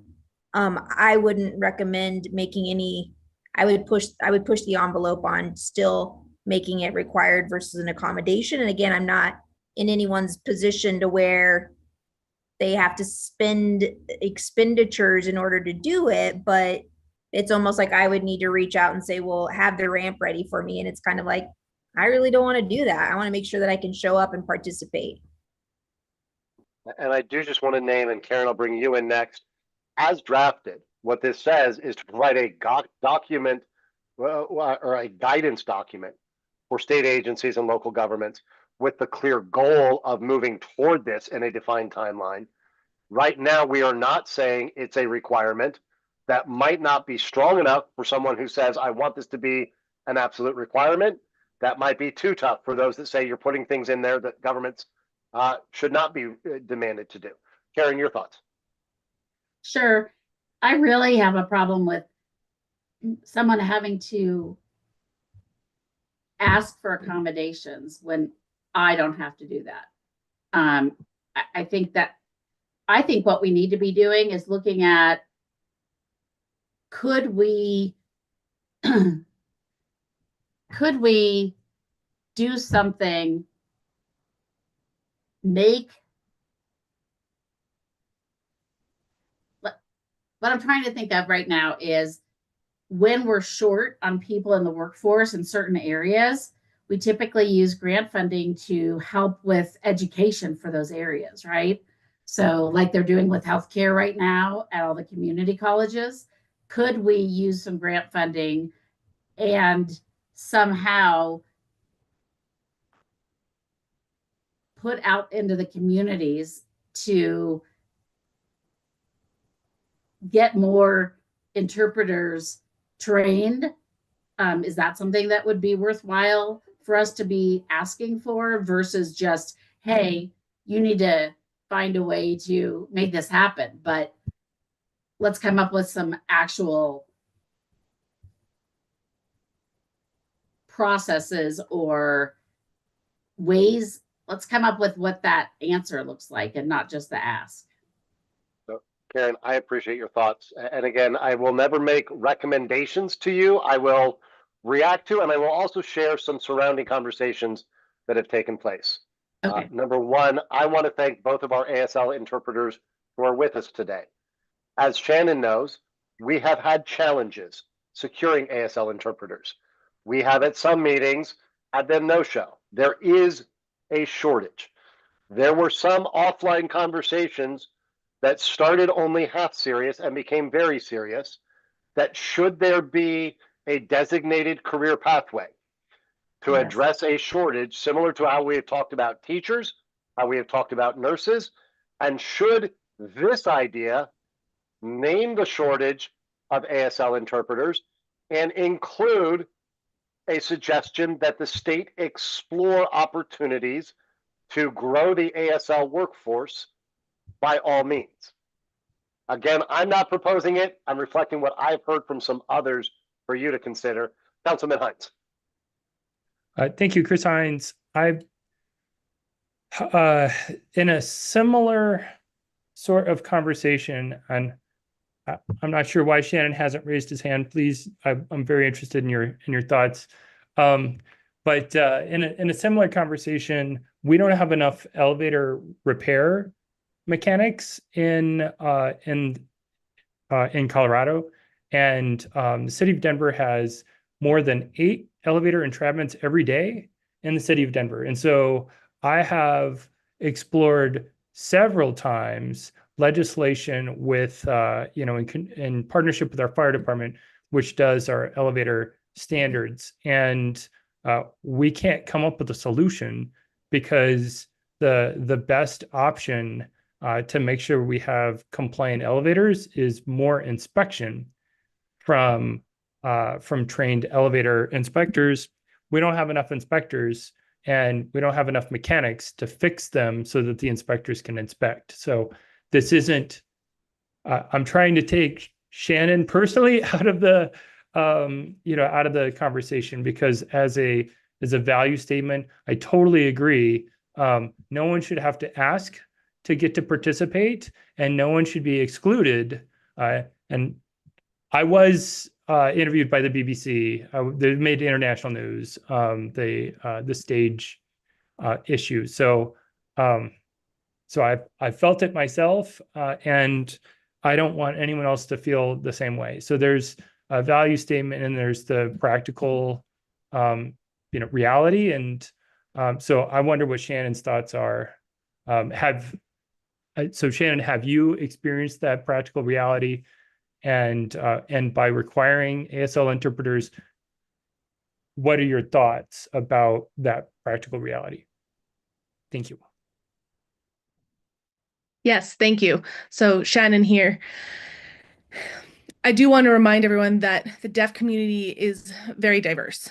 I wouldn't recommend making any. I would push the envelope on still making it required versus an accommodation. And again, I'm not in anyone's position to where they have to spend expenditures in order to do it, but it's almost like I would need to reach out and say, well, have the ramp ready for me. And it's kind of like, I really don't want to do that. I want to make sure that I can show up and participate.
And I do just want to name, and Karen, I'll bring you in next. As drafted, what this says is to provide a document or a guidance document for state agencies and local governments with the clear goal of moving toward this in a defined timeline. Right now, we are not saying it's a requirement. That might not be strong enough for someone who says, I want this to be an absolute requirement. That might be too tough for those that say you're putting things in there that governments should not be demanded to do. Karen, your thoughts?
Sure. I really have a problem with someone having to ask for accommodations when I don't have to do that. I think what we need to be doing is looking at, could we could we do something, what I'm trying to think of right now is when we're short on people in the workforce in certain areas, we typically use grant funding to help with education for those areas, right? So like they're doing with healthcare right now at all the community colleges, could we use some grant funding and somehow put out into the communities to get more interpreters trained? Is that something that would be worthwhile for us to be asking for versus just, hey, you need to find a way to make this happen, but let's come up with some actual processes or ways. Let's come up with what that answer looks like and not just the ask.
Karen, I appreciate your thoughts. And again, I will never make recommendations to you. I will react to, and I will also share some surrounding conversations that have taken place.
Okay.
Number one, I want to thank both of our ASL interpreters who are with us today. As Shannon knows, we have had challenges securing ASL interpreters. We have at some meetings had them no-show. There is a shortage. There were some offline conversations that started only half serious and became very serious, that should there be a designated career pathway to
Yes.
address a shortage similar to how we have talked about teachers, how we have talked about nurses, and should this idea name the shortage of ASL interpreters and include a suggestion that the state explore opportunities to grow the ASL workforce by all means. Again, I'm not proposing it. I'm reflecting what I've heard from some others for you to consider. Councilman Hines.
Thank you, Chris Hines. I, in a similar sort of conversation, and I'm not sure why Shannon hasn't raised his hand. Please, I'm very interested in your thoughts. But in a similar conversation, we don't have enough elevator repair mechanics in Colorado, and the city of Denver has more than 8 elevator entrapments every day in the city of Denver. And so I have explored several times legislation with in partnership with our fire department, which does our elevator standards, and we can't come up with a solution because the best option to make sure we have compliant elevators is more inspection from trained elevator inspectors. We don't have enough inspectors, and we don't have enough mechanics to fix them so that the inspectors can inspect. So this isn't, I'm trying to take Shannon personally out of the conversation, because as a value statement, I totally agree. No one should have to ask to get to participate, and no one should be excluded. And I was interviewed by the BBC. They made international news. The stage issue. So I felt it myself, and I don't want anyone else to feel the same way. So there's a value statement, and there's the practical, reality. And so I wonder what Shannon's thoughts are. So Shannon, have you experienced that practical reality? And by requiring ASL interpreters, what are your thoughts about that practical reality? Thank you.
Yes, thank you. So Shannon here. I do want to remind everyone that the deaf community is very diverse.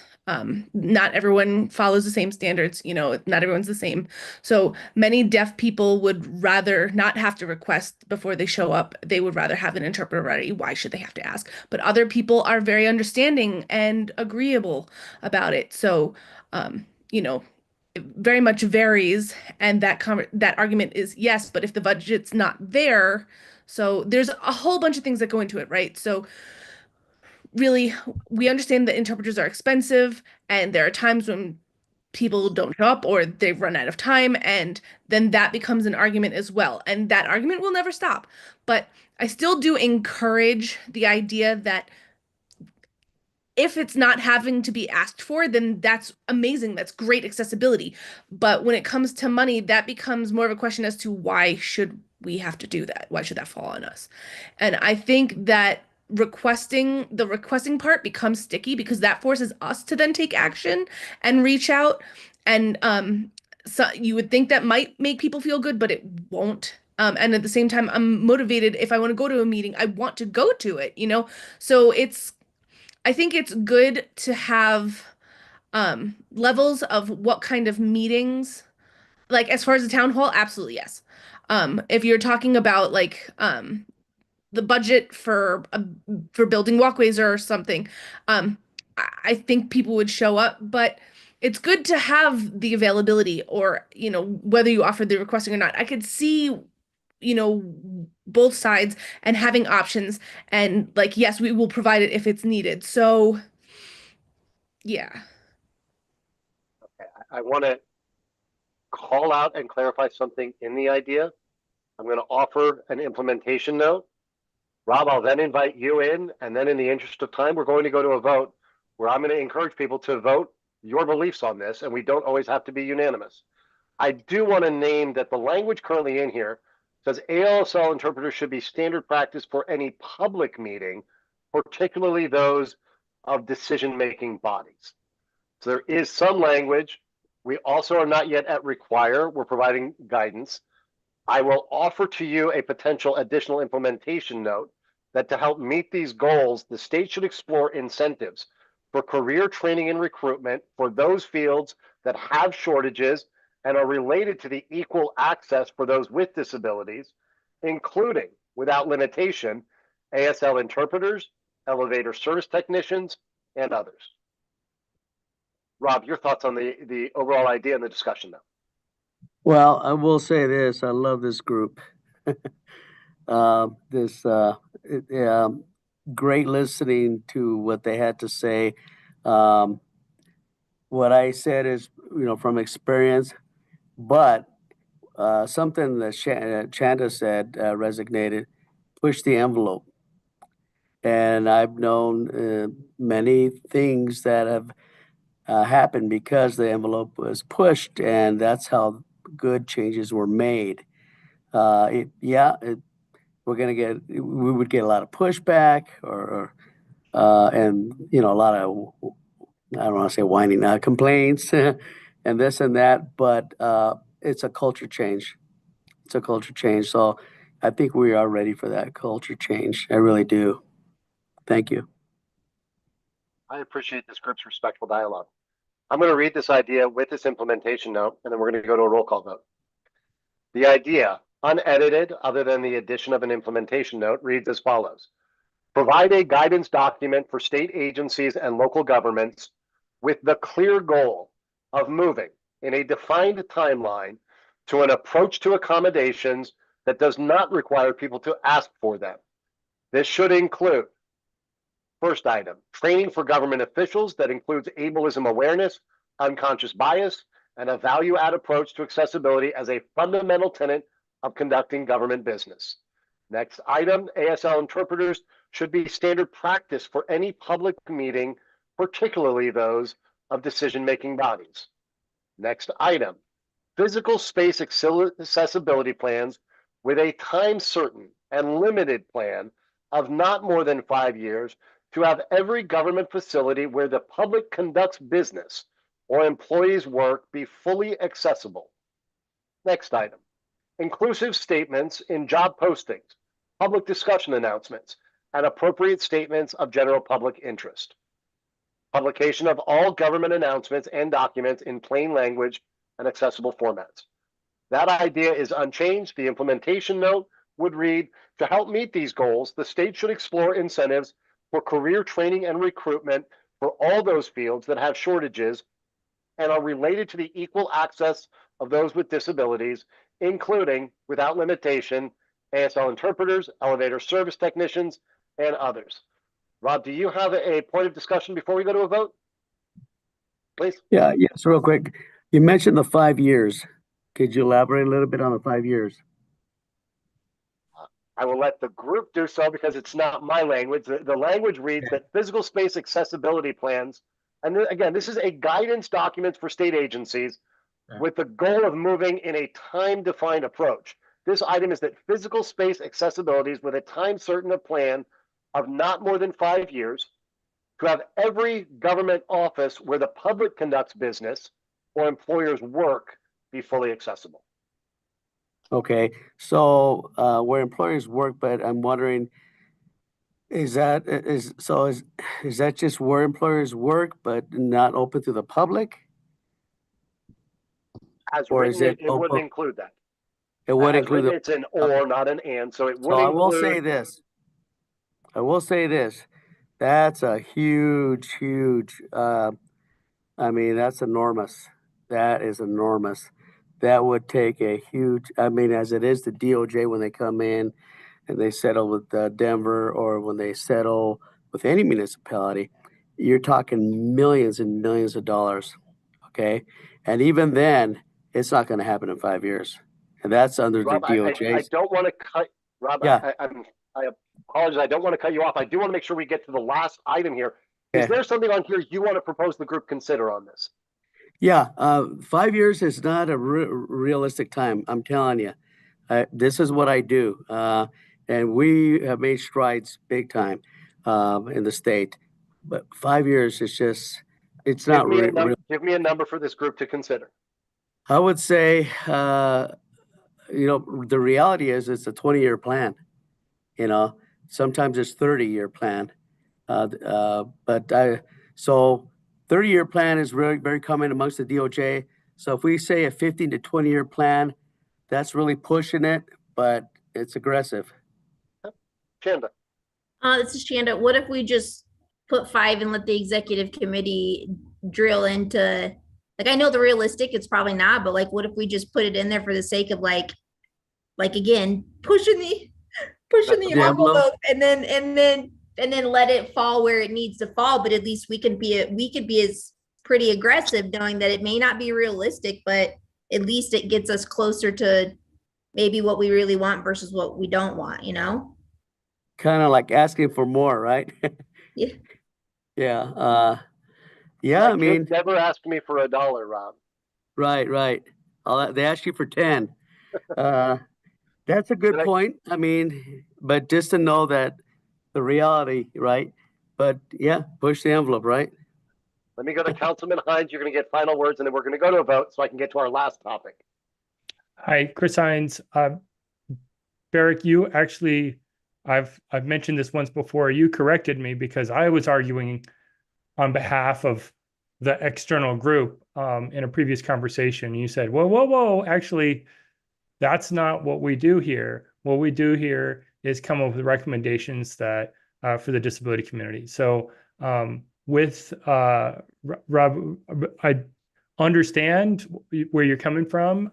Not everyone follows the same standards, not everyone's the same. So many deaf people would rather not have to request before they show up. They would rather have an interpreter ready. Why should they have to ask? But other people are very understanding and agreeable about it. So, it very much varies. And that argument is yes, but if the budget's not there, so there's a whole bunch of things that go into it, right? So really, we understand that interpreters are expensive, and there are times when people don't show up or they've run out of time, and then that becomes an argument as well. And that argument will never stop. But I still do encourage the idea that if it's not having to be asked for, then that's amazing. That's great accessibility. But when it comes to money, that becomes more of a question as to why should we have to do that? Why should that fall on us? And I think that the requesting part becomes sticky because that forces us to then take action and reach out. And so you would think that might make people feel good, but it won't. And at the same time, I'm motivated. If I want to go to a meeting, I want to go to it, you know? So I think it's good to have levels of what kind of meetings, like as far as the town hall, absolutely yes. If you're talking about like the budget for building walkways or something, I think people would show up, but it's good to have the availability, or you know, whether you offer the requesting or not. I could see, you know, both sides and having options, and like yes, we will provide it if it's needed. So yeah.
I want to call out and clarify something in the idea. I'm going to offer an implementation note. Rob, I'll then invite you in, and then in the interest of time, we're going to go to a vote where I'm going to encourage people to vote your beliefs on this, and we don't always have to be unanimous. I do want to name that the language currently in here says ALSL interpreters should be standard practice for any public meeting, particularly those of decision-making bodies. So there is some language. We also are not yet at require. We're providing guidance. I will offer to you a potential additional implementation note that to help meet these goals, the state should explore incentives for career training and recruitment for those fields that have shortages and are related to the equal access for those with disabilities, including, without limitation, ASL interpreters, elevator service technicians, and others. Rob, your thoughts on the overall idea and the discussion now?
Well, I will say this, I love this group. Great listening to what they had to say. What I said is, you know, from experience, but something that Chanda said resonated, push the envelope. And I've known many things that have happened because the envelope was pushed, and that's how good changes were made. We would get a lot of pushback, and you know, a lot of, I don't want to say whining, complaints, and this and that. But it's a culture change. It's a culture change. So I think we are ready for that culture change. I really do. Thank you.
I appreciate this group's respectful dialogue. I'm going to read this idea with this implementation note, and then we're going to go to a roll call vote. The idea, unedited other than the addition of an implementation note, reads as follows. Provide a guidance document for state agencies and local governments with the clear goal of moving in a defined timeline to an approach to accommodations that does not require people to ask for them. This should include, first item, training for government officials that includes ableism awareness, unconscious bias, and a value-add approach to accessibility as a fundamental tenet of conducting government business. Next item, ASL interpreters should be standard practice for any public meeting, particularly those of decision-making bodies. Next item, physical space accessibility plans with a time certain and limited plan of not more than 5 years to have every government facility where the public conducts business or employees work be fully accessible. Next item, inclusive statements in job postings, public discussion announcements, and appropriate statements of general public interest. Publication of all government announcements and documents in plain language and accessible formats. That idea is unchanged. The implementation note would read, to help meet these goals, the state should explore incentives for career training and recruitment for all those fields that have shortages and are related to the equal access of those with disabilities, including, without limitation, ASL interpreters, elevator service technicians, and others. Rob, do you have a point of discussion before we go to a vote? Please.
Yeah, yes, real quick. You mentioned the 5 years. Could you elaborate a little bit on the 5 years?
I will let the group do so because it's not my language. The language reads that physical space accessibility plans, and again, this is a guidance document for state agencies with the goal of moving in a time-defined approach. This item is that physical space accessibilities with a time certain plan of not more than 5 years to have every government office where the public conducts business or employers work be fully accessible.
Okay, so where employers work, but I'm wondering, is that just where employers work, but not open to the public?
As
Or is
written,
it
it would
open?
include that.
It would
As
include
written, it's an or, not an and. So it
So
would
I will say
include.
this. I will say this. That's a huge, I mean, that's enormous. That is enormous. That would take a huge, I mean, as it is the DOJ when they come in and they settle with Denver, or when they settle with any municipality, you're talking millions and millions of dollars. Okay. And even then, it's not going to happen in 5 years. And that's under the
Rob, I
DOJ's.
don't want to cut. Rob,
Yeah.
I apologize. I don't want to cut you off. I do want to make sure we get to the last item here. Is
Okay.
there something on here you want to propose the group consider on this?
Yeah, 5 years is not a realistic time. I'm telling you, this is what I do, and we have made strides big time in the state. But 5 years is just—it's not real.
Give me a number for this group to consider.
I would say, the reality is it's a 20-year plan. Sometimes it's 30-year plan. So 30-year plan is really very common amongst the DOJ. So if we say a 15 to 20-year plan, that's really pushing it, but it's aggressive.
Chanda.
This is Shanda. What if we just put 5 and let the executive committee drill into, like, I know the realistic, it's probably not, but like, what if we just put it in there for the sake of like again, pushing the envelope and then let it fall where it needs to fall. But at least we could be as pretty aggressive, knowing that it may not be realistic, but at least it gets us closer to maybe what we really want versus what we don't want,
Kind of like asking for more, right?
Yeah.
Yeah. Yeah, I mean,
never asked me for $1, Rob.
Right. They ask you for 10. That's a good point. I mean, but just to know that the reality, right? But yeah, push the envelope, right?
Let me go to Councilman Hines. You're going to get final words, and then we're going to go to a vote so I can get to our last topic.
Hi, Chris Hines. Barrick, you actually, I've mentioned this once before. You corrected me because I was arguing on behalf of the external group in a previous conversation. You said, whoa, actually, that's not what we do here. What we do here is come up with recommendations that for the disability community. So with Rob, I understand where you're coming from.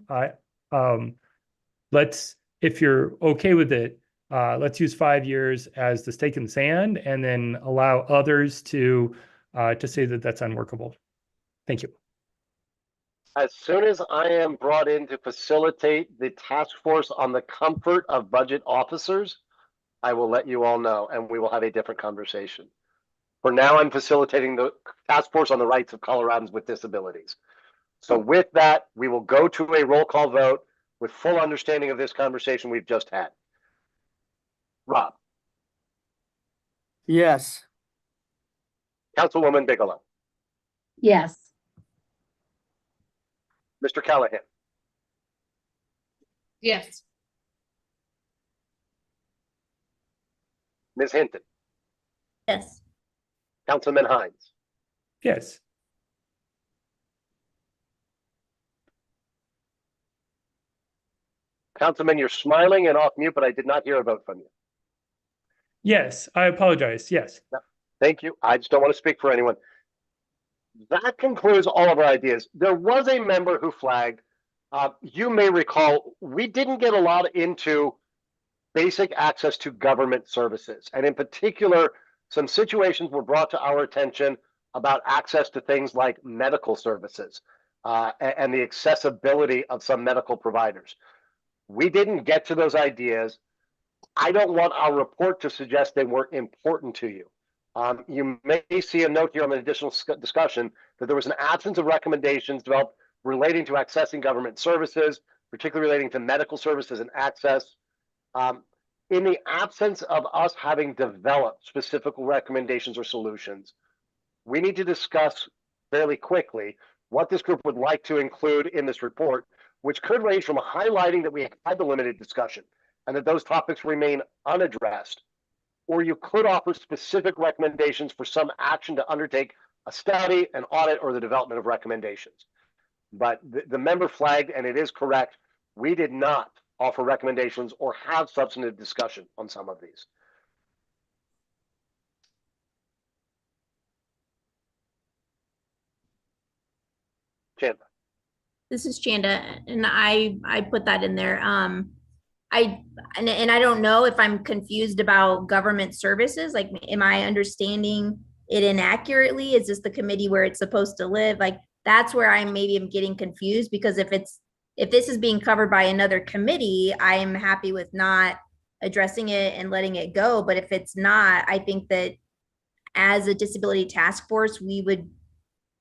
If you're okay with it, let's use 5 years as the stake in the sand, and then allow others to say that that's unworkable. Thank you.
As soon as I am brought in to facilitate the task force on the comfort of budget officers, I will let you all know, and we will have a different conversation. For now, I'm facilitating the task force on the rights of Coloradans with disabilities. So with that, we will go to a roll call vote with full understanding of this conversation we've just had. Rob.
Yes.
Councilwoman Bigelow.
Yes.
Mr. Callahan.
Yes.
Ms. Hinton.
Yes.
Councilman Hines.
Yes.
Councilman, you're smiling and off mute, but I did not hear a vote from you.
Yes, I apologize. Yes.
No, thank you. I just don't want to speak for anyone. That concludes all of our ideas. There was a member who flagged. You may recall, we didn't get a lot into basic access to government services, and in particular, some situations were brought to our attention about access to things like medical services and the accessibility of some medical providers. We didn't get to those ideas. I don't want our report to suggest they weren't important to you. You may see a note here on the additional discussion that there was an absence of recommendations developed relating to accessing government services, particularly relating to medical services and access. In the absence of us having developed specific recommendations or solutions, we need to discuss fairly quickly what this group would like to include in this report, which could range from highlighting that we had the limited discussion and that those topics remain unaddressed, or you could offer specific recommendations for some action to undertake a study, an audit, or the development of recommendations. But the member flagged, and it is correct, we did not offer recommendations or have substantive discussion on some of these. Chandler.
This is Chanda, and I put that in there. I don't know if I'm confused about government services. Like, am I understanding it inaccurately? Is this the committee where it's supposed to live? Like, that's where I'm getting confused, because if this is being covered by another committee, I am happy with not addressing it and letting it go. But if it's not, I think that as a disability task force,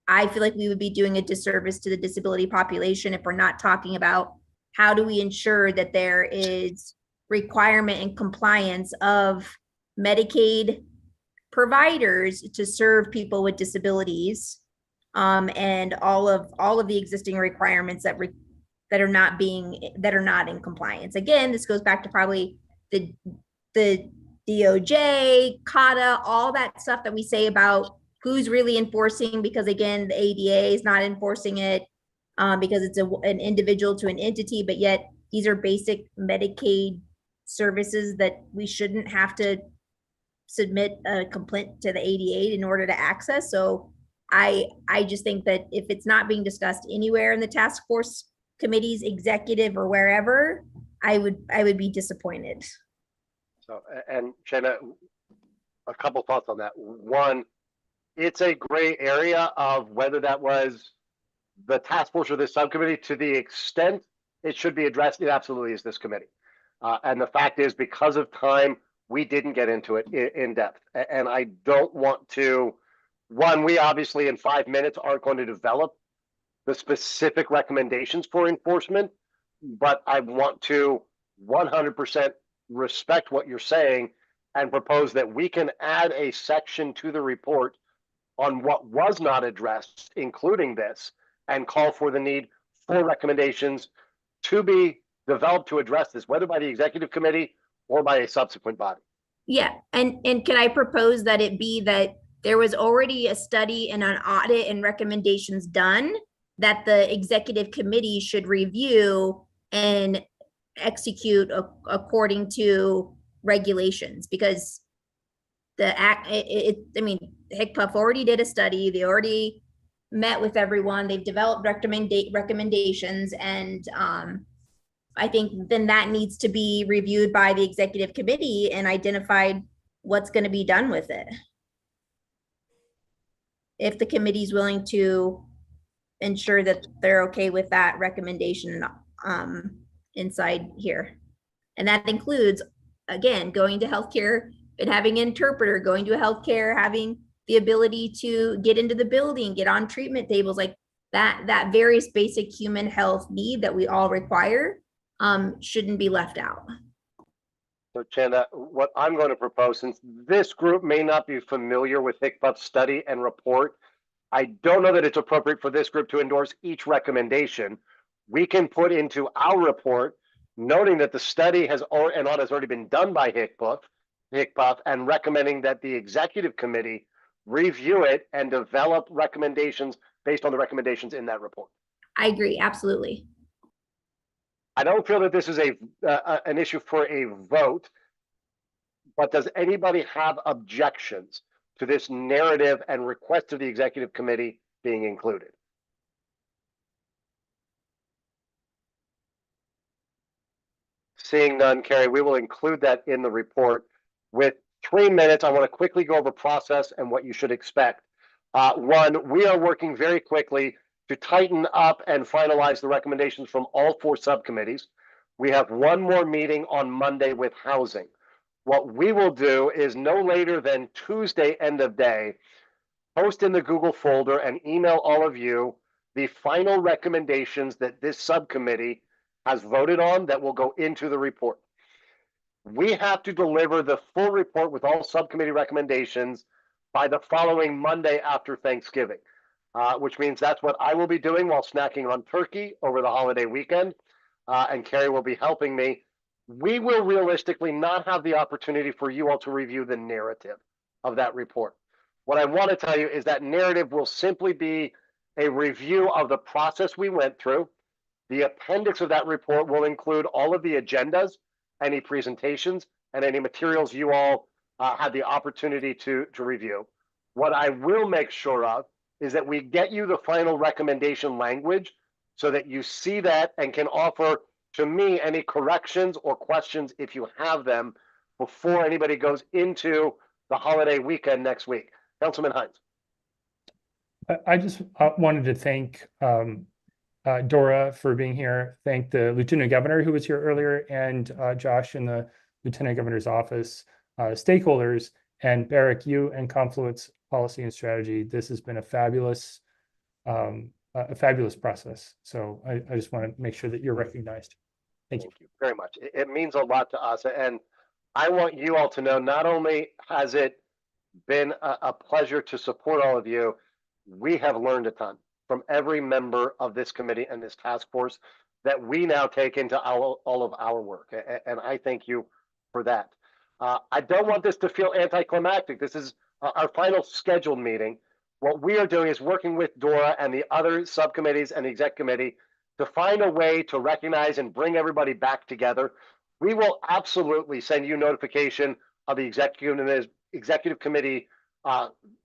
I feel like we would be doing a disservice to the disability population if we're not talking about how do we ensure that there is requirement and compliance of Medicaid providers to serve people with disabilities, and all of the existing requirements that are not in compliance. Again, this goes back to probably the DOJ, CADA, all that stuff that we say about who's really enforcing, because again, the ADA is not enforcing it because it's an individual to an entity, but yet these are basic Medicaid services that we shouldn't have to submit a complaint to the ADA in order to access. So I just think that if it's not being discussed anywhere in the task force committees, executive, or wherever, I would be disappointed.
So, and Jenna, a couple thoughts on that. One, it's a gray area of whether that was the task force or this subcommittee. To the extent it should be addressed, it absolutely is this committee. And the fact is, because of time, we didn't get into it in depth. And I don't want to, one, we obviously in 5 minutes aren't going to develop the specific recommendations for enforcement, but I want to 100% respect what you're saying and propose that we can add a section to the report on what was not addressed, including this, and call for the need for recommendations to be developed to address this, whether by the executive committee or by a subsequent body.
Yeah, and can I propose that it be that there was already a study and an audit and recommendations done that the executive committee should review and execute according to regulations, because HICPUF already did a study. They already met with everyone. They've developed recommendations, and I think then that needs to be reviewed by the executive committee and identified what's going to be done with it. If the committee is willing to ensure that they're okay with that recommendation inside here. And that includes, again, going to healthcare and having an interpreter, going to healthcare, having the ability to get into the building, get on treatment tables, like that various basic human health need that we all require shouldn't be left out.
So Chanda, what I'm going to propose, since this group may not be familiar with HICPUF's study and report, I don't know that it's appropriate for this group to endorse each recommendation. We can put into our report, noting that the study has already been done by HICPUF, and recommending that the executive committee review it and develop recommendations based on the recommendations in that report.
I agree, absolutely.
I don't feel that this is an issue for a vote, but does anybody have objections to this narrative and request of the executive committee being included? Seeing none, Carrie, we will include that in the report with 3 minutes, I want to quickly go over process and what you should expect. One, we are working very quickly to tighten up and finalize the recommendations from all 4 subcommittees. We have one more meeting on Monday with housing. What we will do is no later than Tuesday, end of day, post in the Google folder and email all of you the final recommendations that this subcommittee has voted on that will go into the report. We have to deliver the full report with all subcommittee recommendations by the following Monday after Thanksgiving, which means that's what I will be doing while snacking on turkey over the holiday weekend, and Carrie will be helping me. We will realistically not have the opportunity for you all to review the narrative of that report. What I want to tell you is that narrative will simply be a review of the process we went through. The appendix of that report will include all of the agendas, any presentations, and any materials you all had the opportunity to review. What I will make sure of is that we get you the final recommendation language so that you see that and can offer to me any corrections or questions if you have them before anybody goes into the holiday weekend next week. Councilman Hines.
I just wanted to thank Dora for being here. Thank the Lieutenant Governor who was here earlier, and Josh in the Lieutenant Governor's office, stakeholders, and Barrick, you and Confluence Policy and Strategy. This has been a fabulous process. So I just want to make sure that you're recognized. Thank you.
Thank you very much. It means a lot to us. And I want you all to know, not only has it been a pleasure to support all of you, we have learned a ton from every member of this committee and this task force that we now take into all of our work. And I thank you for that. I don't want this to feel anticlimactic. This is our final scheduled meeting. What we are doing is working with Dora and the other subcommittees and the exec committee to find a way to recognize and bring everybody back together. We will absolutely send you notification of the executive committee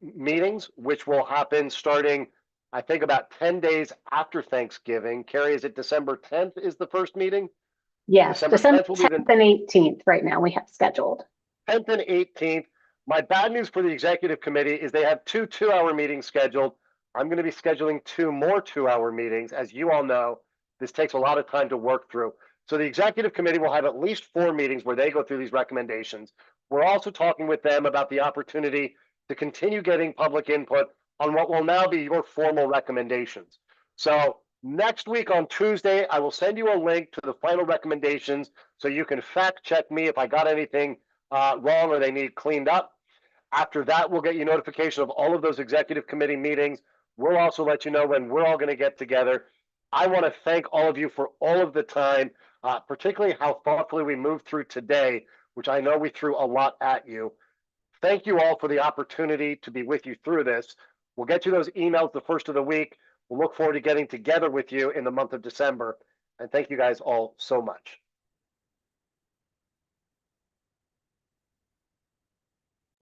meetings, which will happen starting, I think, about 10 days after Thanksgiving. Carrie, is it December 10th is the first meeting?
Yes, December
10th will be the
10th and 18th right now we have scheduled.
10th and 18th. My bad news for the executive committee is they have 2 2-hour meetings scheduled. I'm going to be scheduling 2 more 2-hour meetings. As you all know, this takes a lot of time to work through. So the executive committee will have at least 4 meetings where they go through these recommendations. We're also talking with them about the opportunity to continue getting public input on what will now be your formal recommendations. So next week on Tuesday, I will send you a link to the final recommendations so you can fact check me if I got anything wrong or they need cleaned up. After that, we'll get you notification of all of those executive committee meetings. We'll also let you know when we're all going to get together. I want to thank all of you for all of the time, particularly how thoughtfully we moved through today, which I know we threw a lot at you. Thank you all for the opportunity to be with you through this. We'll get you those emails the first of the week. We'll look forward to getting together with you in the month of December. And thank you guys all so much.